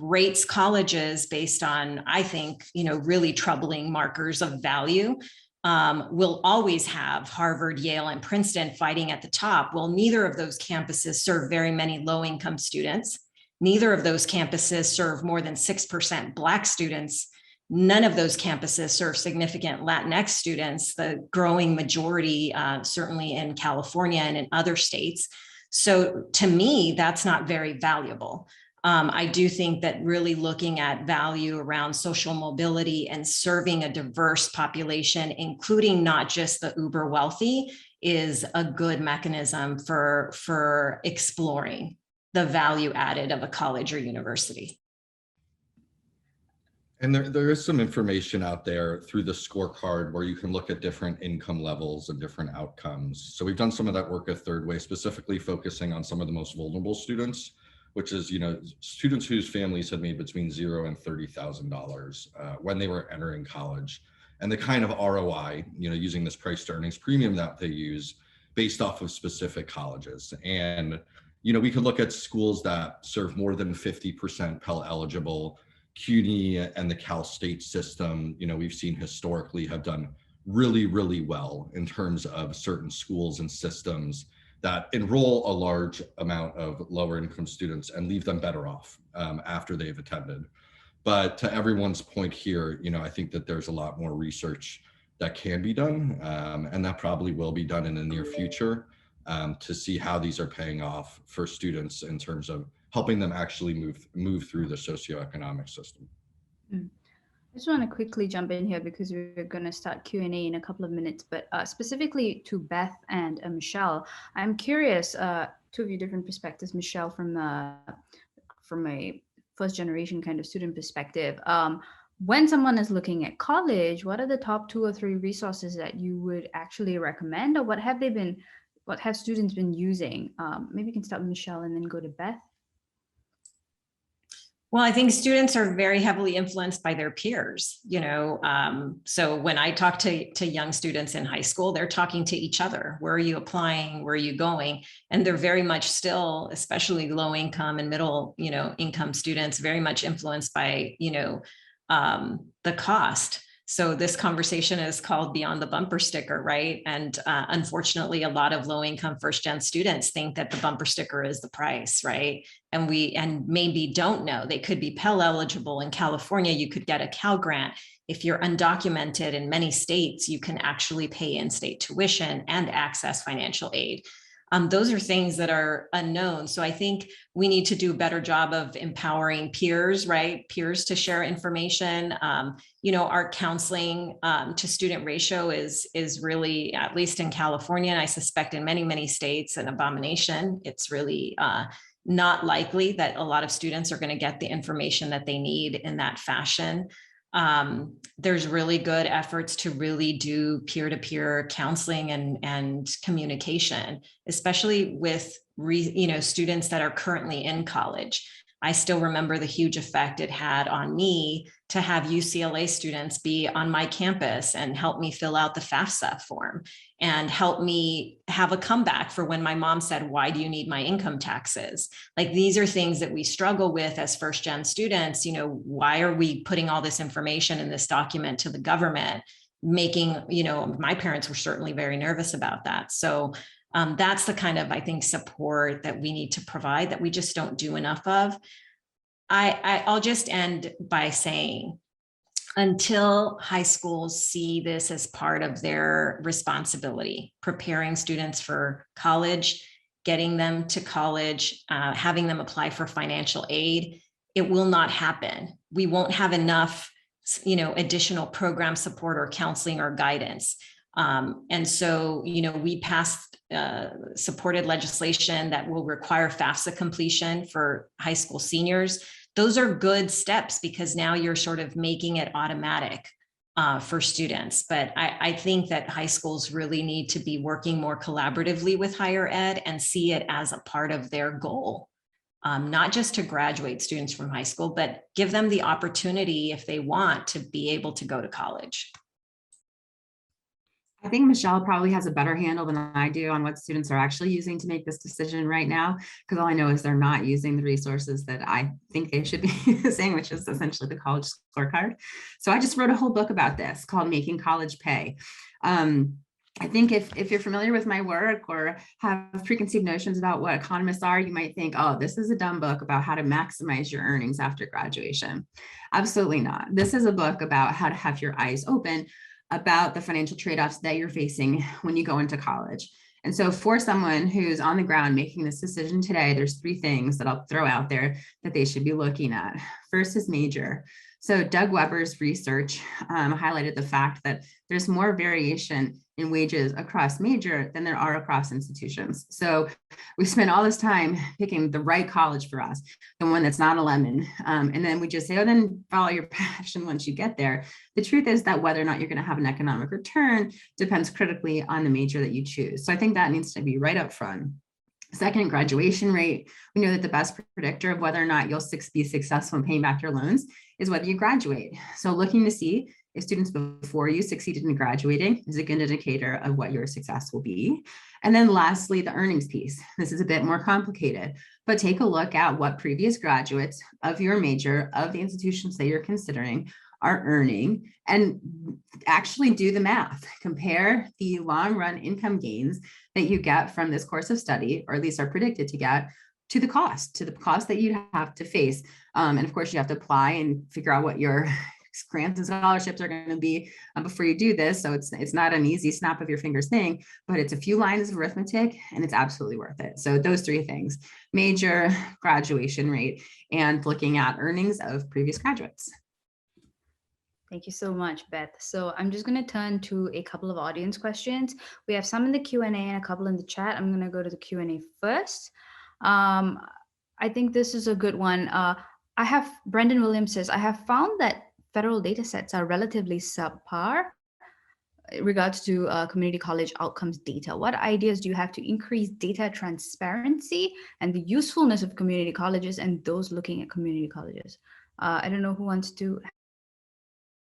rates colleges based on, I think, really troubling markers of value, will always have Harvard, Yale, and Princeton fighting at the top. Well, neither of those campuses serve very many low-income students. Neither of those campuses serve more than 6% Black students. None of those campuses serve significant Latinx students, the growing majority, certainly in California and in other states. So to me, that's not very valuable. I do think that really looking at value around social mobility and serving a diverse population, including not just the uber wealthy, is a good mechanism for exploring the value added of a college or university. And there is some information out there through the scorecard where you can look at different income levels and different outcomes. So we've done some of that work at Third Way, specifically focusing on some of the most vulnerable students, which is, students whose families had made between $0 and $30,000 when they were entering college, and the kind of ROI, using this price to earnings premium that they use based off of specific colleges. And, we could look at schools that serve more than 50% Pell eligible. CUNY and the Cal State system, we've seen historically have done really, really well in terms of certain schools and systems that enroll a large amount of lower income students and leave them better off after they've attended. But to everyone's point here, I think that there's a lot more research that can be done, and that probably will be done in the near future to see how these are paying off for students in terms of helping them actually move through the socioeconomic system. I just want to quickly jump in here because we're going to start Q&A in a couple of minutes, but specifically to Beth and Michele, I'm curious, two of your different perspectives. Michele, from a first generation kind of student perspective, when someone is looking at college, what are the top 2 or 3 resources that you would actually recommend, or what have students been using? Maybe you can start with Michele and then go to Beth. Well, I think students are very heavily influenced by their peers, so when I talk to young students in high school, they're talking to each other. Where are you applying? Where are you going? And they're very much still, especially low income and middle, income students, very much influenced by, the cost. So this conversation is called Beyond the Bumper Sticker, right? And unfortunately, a lot of low-income first-gen students think that the bumper sticker is the price, right? And maybe don't know. They could be Pell eligible in California. You could get a Cal grant. If you're undocumented in many states, you can actually pay in-state tuition and access financial aid. Those are things that are unknown. So I think we need to do a better job of empowering peers, right? Peers to share information. Our counseling to student ratio is really, at least in California, and I suspect in many, many states, an abomination. It's really not likely that a lot of students are going to get the information that they need in that fashion. There's really good efforts to really do peer-to-peer counseling and communication, especially with students that are currently in college. I still remember the huge effect it had on me to have UCLA students be on my campus and help me fill out the FAFSA form and help me have a comeback for when my mom said, "Why do you need my income taxes?" Like, these are things that we struggle with as first-gen students. Why are we putting all this information in this document to the government? My parents were certainly very nervous about that. So that's the kind of, I think, support that we need to provide that we just don't do enough of. I'll just end by saying, until high schools see this as part of their responsibility, preparing students for college, getting them to college, having them apply for financial aid, it will not happen. We won't have enough, additional program support or counseling or guidance. And so, we passed supported legislation that will require FAFSA completion for high school seniors. Those are good steps because now you're sort of making it automatic for students. But I think that high schools really need to be working more collaboratively with higher ed and see it as a part of their goal. Not just to graduate students from high school, but give them the opportunity, if they want, to be able to go to college. I think Michele probably has a better handle than I do on what students are actually using to make this decision right now, because all I know is they're not using the resources that I think they should be using, which is essentially the college scorecard. So I just wrote a whole book about this called Making College Pay. I think if you're familiar with my work or have preconceived notions about what economists are, you might think, oh, this is a dumb book about how to maximize your earnings after graduation. Absolutely not. This is a book about how to have your eyes open about the financial trade-offs that you're facing when you go into college. And so for someone who's on the ground making this decision today, there's 3 things that I'll throw out there that they should be looking at. First is major. So Doug Weber's research highlighted the fact that there's more variation in wages across major than there are across institutions. So we spend all this time picking the right college for us, the one that's not a lemon. And then we just say, oh, then follow your passion once you get there. The truth is that whether or not you're going to have an economic return depends critically on the major that you choose. So I think that needs to be right up front. Second, graduation rate. We know that the best predictor of whether or not you'll be successful in paying back your loans is whether you graduate. So looking to see if students before you succeeded in graduating is a good indicator of what your success will be. And then lastly, the earnings piece. This is a bit more complicated, but take a look at what previous graduates of your major, of the institutions that you're considering, are earning, and actually do the math. Compare the long run income gains that you get from this course of study, or at least are predicted to get, to the cost that you have to face. And of course, you have to apply and figure out what your grants and scholarships are going to be before you do this. So it's not an easy snap of your fingers thing, but it's a few lines of arithmetic and it's absolutely worth it. So those 3 things: major, graduation rate, and looking at earnings of previous graduates. Thank you so much, Beth. So I'm just going to turn to a couple of audience questions. We have some in the Q&A and a couple in the chat. I'm going to go to the Q&A first. I think this is a good one. Brendan Williams says, I have found that federal data sets are relatively subpar in regards to community college outcomes data. What ideas do you have to increase data transparency and the usefulness of community colleges and those looking at community colleges? I don't know who wants to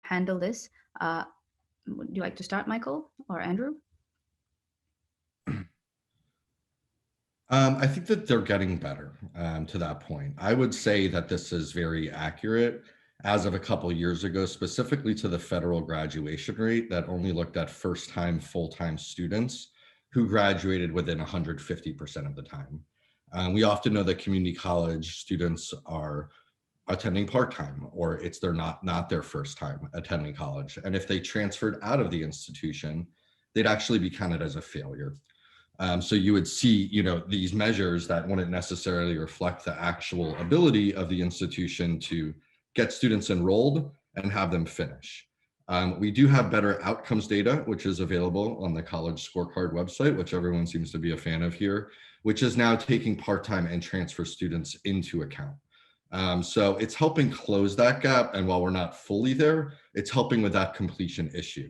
handle this. Would you like to start, Michael or Andrew? I think that they're getting better to that point. I would say that this is very accurate as of a couple of years ago, specifically to the federal graduation rate that only looked at first-time full-time students who graduated within 150% of the time. We often know that community college students are attending part-time, or they're not their first time attending college. And if they transferred out of the institution, they'd actually be counted as a failure. So you would see, these measures that wouldn't necessarily reflect the actual ability of the institution to get students enrolled and have them finish. We do have better outcomes data, which is available on the college scorecard website, which everyone seems to be a fan of here, which is now taking part-time and transfer students into account. So it's helping close that gap. And while we're not fully there, it's helping with that completion issue.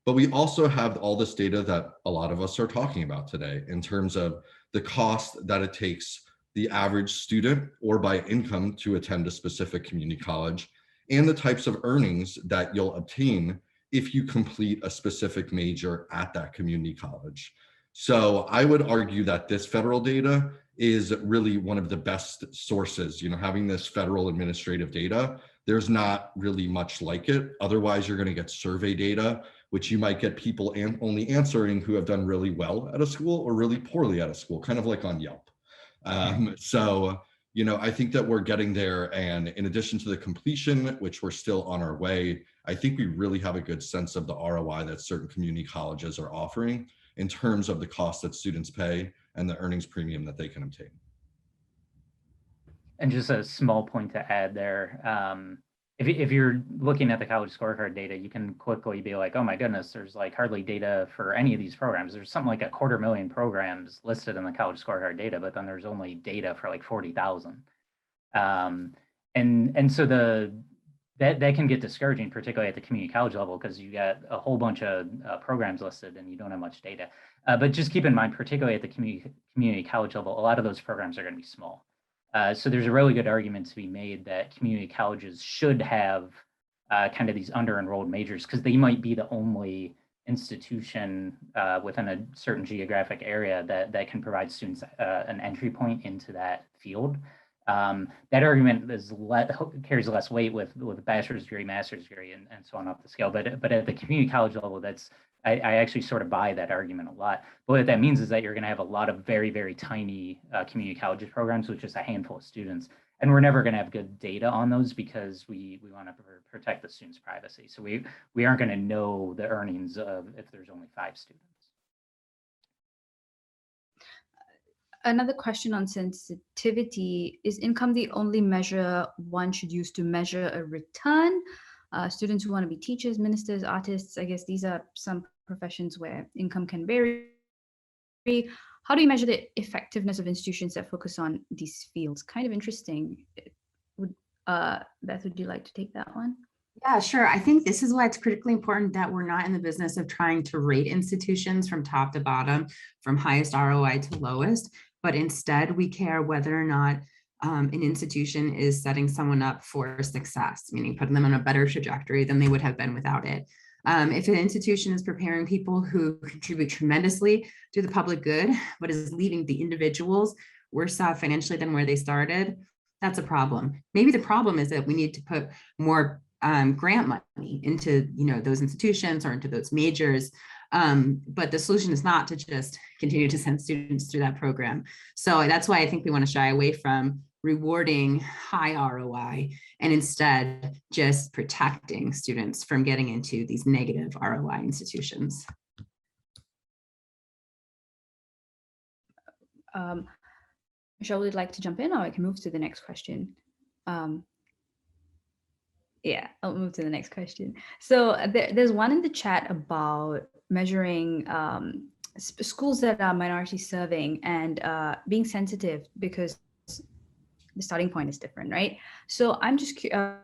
But we also have all this data that a lot of us are talking about today in terms of the cost that it takes the average student or by income to attend a specific community college, and the types of earnings that you'll obtain if you complete a specific major at that community college. So I would argue that this federal data is really one of the best sources. Having this federal administrative data, there's not really much like it. Otherwise, you're going to get survey data, which you might get people only answering who have done really well at a school or really poorly at a school, kind of like on Yelp. So I think that we're getting there. And in addition to the completion, which we're still on our way, I think we really have a good sense of the ROI that certain community colleges are offering in terms of the cost that students pay and the earnings premium that they can obtain. And just a small point to add there. If you're looking at the college scorecard data, you can quickly be like, oh my goodness, there's like hardly data for any of these programs. There's something like 250,000 programs listed in the college scorecard data, but then there's only data for like 40,000. And so that can get discouraging, particularly at the community college level, because you got a whole bunch of programs listed and you don't have much data. But just keep in mind, particularly at the community college level, a lot of those programs are going to be small. So there's a really good argument to be made that community colleges should have kind of these under-enrolled majors, because they might be the only institution within a certain geographic area that can provide students an entry point into that field. That argument carries less weight with a bachelor's degree, master's degree, and so on up the scale. But at the community college level, I actually sort of buy that argument a lot. But what that means is that you're going to have a lot of very, very tiny community college programs with just a handful of students. And we're never going to have good data on those because we want to protect the students' privacy. So we aren't going to know the earnings of if there's only 5 students. Another question on sensitivity: is income the only measure one should use to measure a return? Students who want to be teachers, ministers, artists, I guess these are some professions where income can vary. How do you measure the effectiveness of institutions that focus on these fields? Kind of interesting. Beth, would you like to take that one? Yeah, sure. I think this is why it's critically important that we're not in the business of trying to rate institutions from top to bottom, from highest ROI to lowest, but instead we care whether or not an institution is setting someone up for success, meaning putting them on a better trajectory than they would have been without it. If an institution is preparing people who contribute tremendously to the public good, but is leaving the individuals worse off financially than where they started, that's a problem. Maybe the problem is that we need to put more grant money into those institutions or into those majors. But the solution is not to just continue to send students through that program. So that's why I think we want to shy away from rewarding high ROI and instead just protecting students from getting into these negative ROI institutions. Michelle, would you like to jump in, or I can move to the next question? Yeah, I'll move to the next question. So there's one in the chat about measuring schools that are minority serving and being sensitive because the starting point is different, right? So I'm just I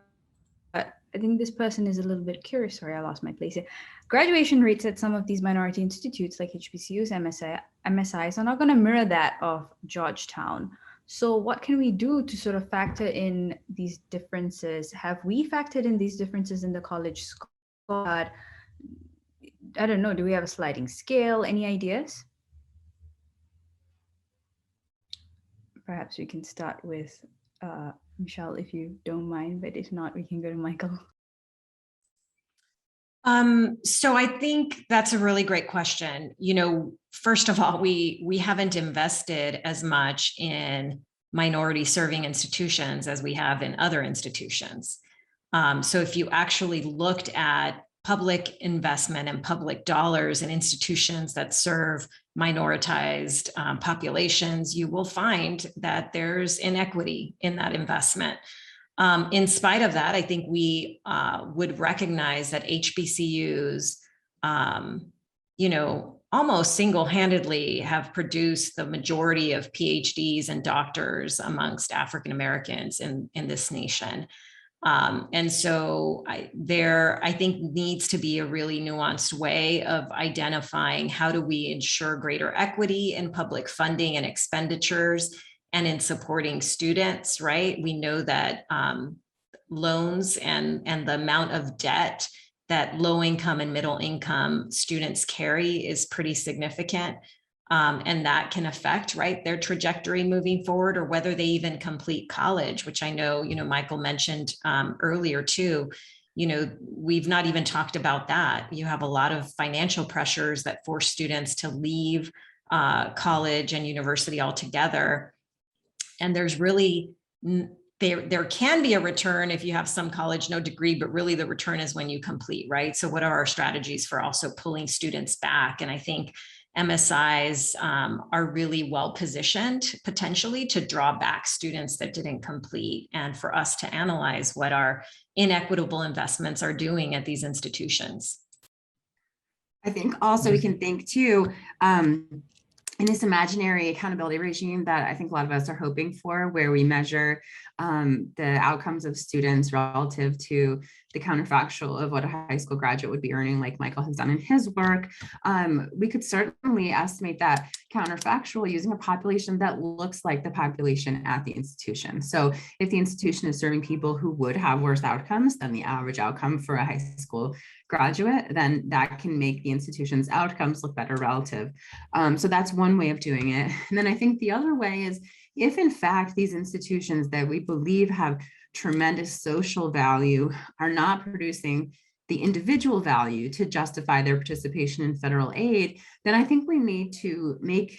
think this person is a little bit curious. Sorry, I lost my place here. Graduation rates at some of these minority institutes like HBCUs, MSIs are not going to mirror that of Georgetown. So what can we do to sort of factor in these differences? Have we factored in these differences in the college scorecard? I don't know. Do we have a sliding scale? Any ideas? Perhaps we can start with Michelle, if you don't mind, but if not, we can go to Michael. So I think that's a really great question. First of all, we haven't invested as much in minority serving institutions as we have in other institutions. So if you actually looked at public investment and public dollars in institutions that serve minoritized populations, you will find that there's inequity in that investment. In spite of that, I think we would recognize that HBCUs, almost single-handedly have produced the majority of PhDs and doctors amongst African Americans in this nation. And so there, I think, needs to be a really nuanced way of identifying how do we ensure greater equity in public funding and expenditures and in supporting students, right? We know that loans and the amount of debt that low income and middle income students carry is pretty significant. And that can affect, right, their trajectory moving forward, or whether they even complete college, which I know, Michael mentioned earlier too. We've not even talked about that. You have a lot of financial pressures that force students to leave college and university altogether. And there's really, there can be a return if you have some college, no degree, but really the return is when you complete, right? So what are our strategies for also pulling students back? And I think MSIs are really well positioned potentially to draw back students that didn't complete, and for us to analyze what our inequitable investments are doing at these institutions. I think also we can think too, in this imaginary accountability regime that I think a lot of us are hoping for, where we measure the outcomes of students relative to the counterfactual of what a high school graduate would be earning, like Michael has done in his work, we could certainly estimate that counterfactual using a population that looks like the population at the institution. So if the institution is serving people who would have worse outcomes than the average outcome for a high school graduate, then that can make the institution's outcomes look better relative. So that's one way of doing it. And then I think the other way is, if in fact these institutions that we believe have tremendous social value are not producing the individual value to justify their participation in federal aid, then I think we need to make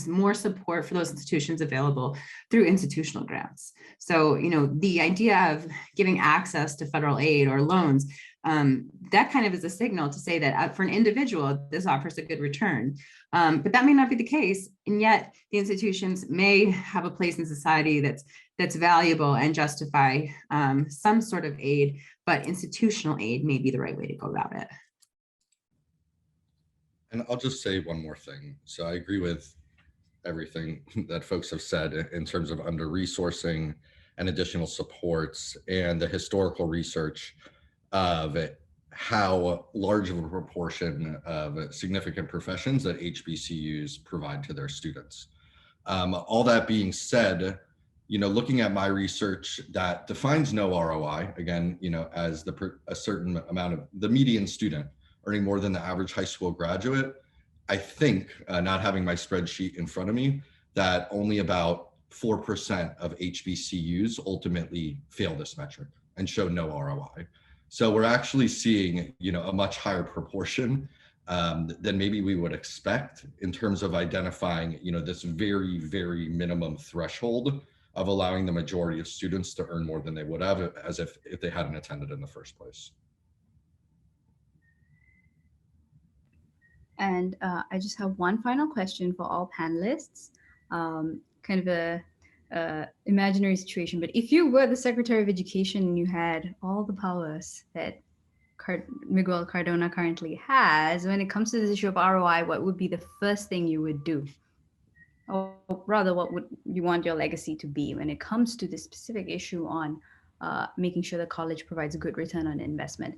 more support for those institutions available through institutional grants. So, the idea of giving access to federal aid or loans, that kind of is a signal to say that for an individual, this offers a good return. But that may not be the case. And yet the institutions may have a place in society that's valuable and justify some sort of aid, but institutional aid may be the right way to go about it. And I'll just say one more thing. So I agree with everything that folks have said in terms of under-resourcing and additional supports, and the historical research of how large of a proportion of significant professions that HBCUs provide to their students. All that being said, looking at my research that defines no ROI, again, as a certain amount of the median student earning more than the average high school graduate, I think, not having my spreadsheet in front of me, that only about 4% of HBCUs ultimately fail this metric and show no ROI. So we're actually seeing, a much higher proportion than maybe we would expect in terms of identifying, this very, very minimum threshold of allowing the majority of students to earn more than they would have as if they hadn't attended in the first place. And I just have one final question for all panelists, kind of a imaginary situation. But if you were the Secretary of Education and you had all the powers that Miguel Cardona currently has, when it comes to this issue of ROI, what would be the first thing you would do? Or rather, what would you want your legacy to be when it comes to this specific issue on making sure the college provides a good return on investment?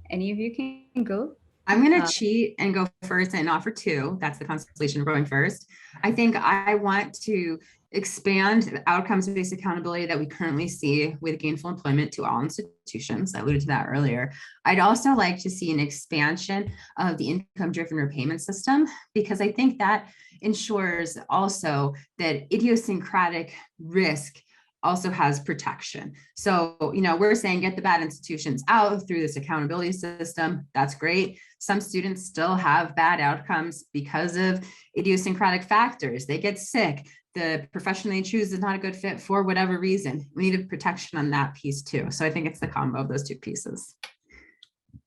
Any of you can go? I'm going to cheat and go first and offer two. That's the constellation of going first. I think I want to expand outcomes-based accountability that we currently see with gainful employment to all institutions. I alluded to that earlier. I'd also like to see an expansion of the income-driven repayment system, because I think that ensures also that idiosyncratic risk also has protection. So, we're saying get the bad institutions out through this accountability system. That's great. Some students still have bad outcomes because of idiosyncratic factors. They get sick. The profession they choose is not a good fit for whatever reason. We need a protection on that piece too. So I think it's the combo of those two pieces.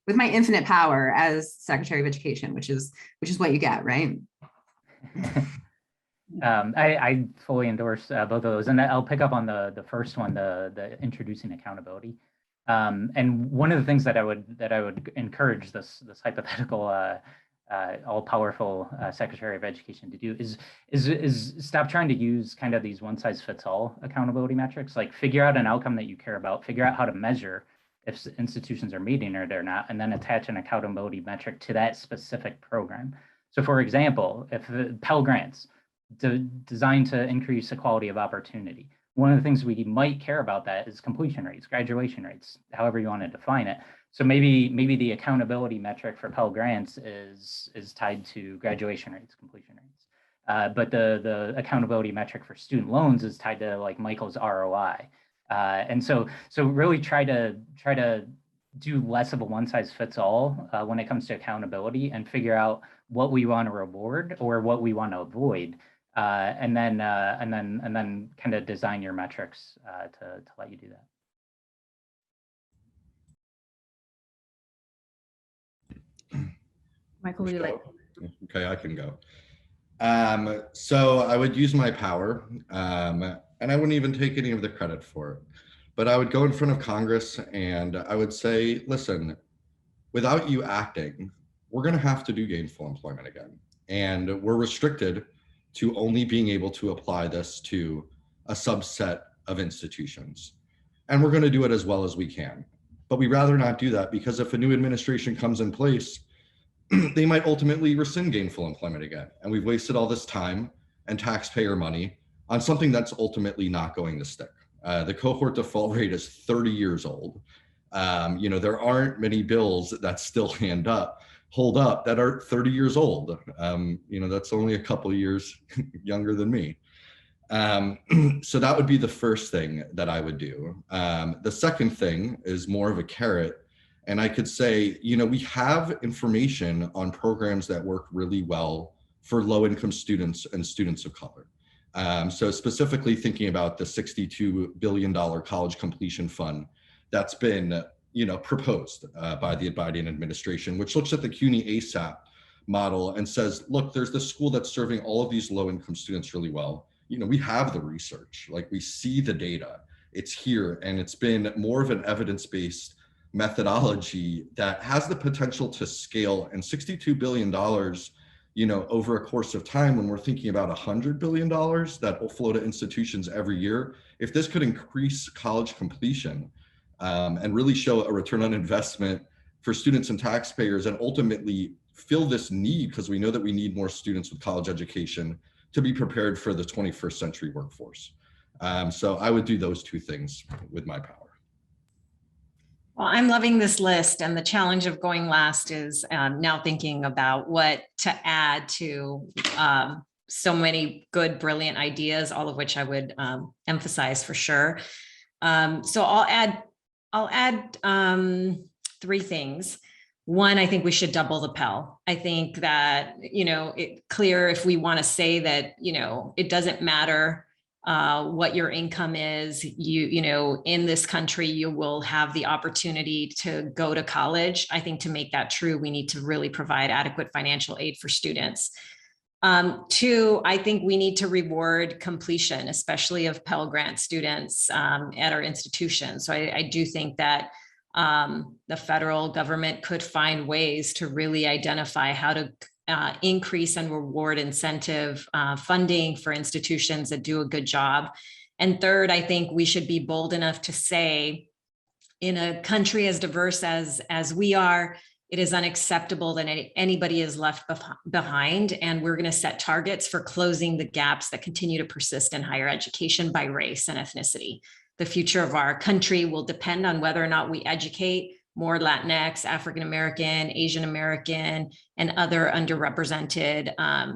with my infinite power as Secretary of Education, which is what you get, right? I fully endorse both of those, and I'll pick up on the first one, the introducing accountability. And one of the things that I would encourage this hypothetical all-powerful Secretary of Education to do is stop trying to use kind of these one-size-fits-all accountability metrics. Like, figure out an outcome that you care about, figure out how to measure if institutions are meeting or they're not, and then attach an accountability metric to that specific program. So, for example, if Pell Grants designed to increase the quality of opportunity, one of the things we might care about that is completion rates, graduation rates, however you want to define it. So maybe the accountability metric for Pell Grants is tied to graduation rates, completion rates. But the accountability metric for student loans is tied to like Michael's ROI. And so really try to do less of a one size fits all when it comes to accountability, and figure out what we want to reward or what we want to avoid. And then kind of design your metrics to let you do that. Michael, would you like? Okay, I can go. So I would use my power, and I wouldn't even take any of the credit for it. But I would go in front of Congress and I would say, listen, without you acting, we're going to have to do gainful employment again. And we're restricted to only being able to apply this to a subset of institutions. And we're going to do it as well as we can. But we'd rather not do that, because if a new administration comes in place, they might ultimately rescind gainful employment again. And we've wasted all this time and taxpayer money on something that's ultimately not going to stick. The cohort default rate is 30 years old. There aren't many bills that still hold up that are 30 years old. That's only a couple of years younger than me. So that would be the first thing that I would do. The second thing is more of a carrot. And I could say, we have information on programs that work really well for low-income students and students of color. So specifically thinking about the $62 billion college completion fund that's been, proposed by the Biden administration, which looks at the CUNY ASAP model and says, look, there's this school that's serving all of these low-income students really well. We have the research, like we see the data, it's here, and it's been more of an evidence-based methodology that has the potential to scale. And $62 billion, over a course of time, when we're thinking about $100 billion that will flow to institutions every year, if this could increase college completion and really show a return on investment for students and taxpayers, and ultimately fill this need, because we know that we need more students with college education to be prepared for the 21st century workforce. So I would do those two things with my power. Well, I'm loving this list, and the challenge of going last is now thinking about what to add to so many good, brilliant ideas, all of which I would emphasize for sure. So I'll add three things. One, I think we should double the Pell. I think that, it's clear if we want to say that, it doesn't matter what your income is, in this country, you will have the opportunity to go to college. I think to make that true, we need to really provide adequate financial aid for students. Two, I think we need to reward completion, especially of Pell Grant students at our institutions. So I do think that the federal government could find ways to really identify how to increase and reward incentive funding for institutions that do a good job. And third, I think we should be bold enough to say, in a country as diverse as we are, it is unacceptable that anybody is left behind. And we're going to set targets for closing the gaps that continue to persist in higher education by race and ethnicity. The future of our country will depend on whether or not we educate more Latinx, African-American, Asian-American, and other underrepresented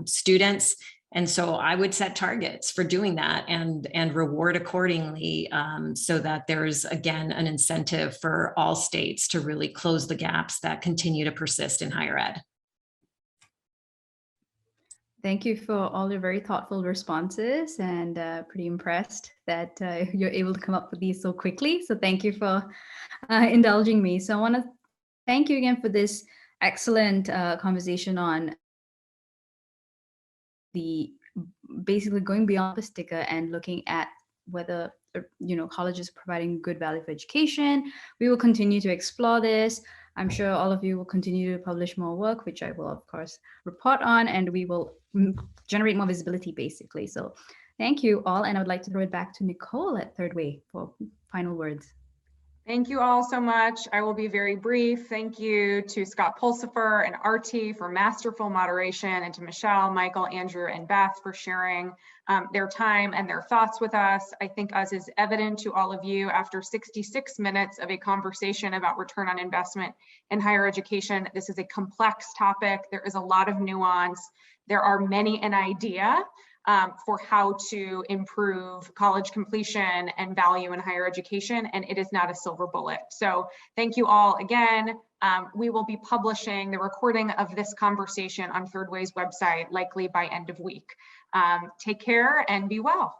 students. And so I would set targets for doing that and reward accordingly, so that there's, again, an incentive for all states to really close the gaps that continue to persist in higher ed. Thank you for all your very thoughtful responses, and pretty impressed that you're able to come up with these so quickly. So thank you for indulging me. So I want to Thank you again for this excellent conversation on basically going beyond the sticker and looking at whether colleges are providing good value for education. We will continue to explore this. I'm sure all of you will continue to publish more work, which I will of course report on, and we will generate more visibility basically. So thank you all, and I would like to throw it back to Nicole at Third Way for final words. Thank you all so much. I will be very brief. Thank you to Scott Pulsipher and Aarthi for masterful moderation, and to Michele, Michael, Andrew, and Beth for sharing their time and their thoughts with us. I think, as is evident to all of you, after 66 minutes of a conversation about return on investment in higher education, this is a complex topic. There is a lot of nuance. There are many an idea for how to improve college completion and value in higher education, and it is not a silver bullet. So thank you all again. We will be publishing the recording of this conversation on Third Way's website, likely by end of week. Take care and be well.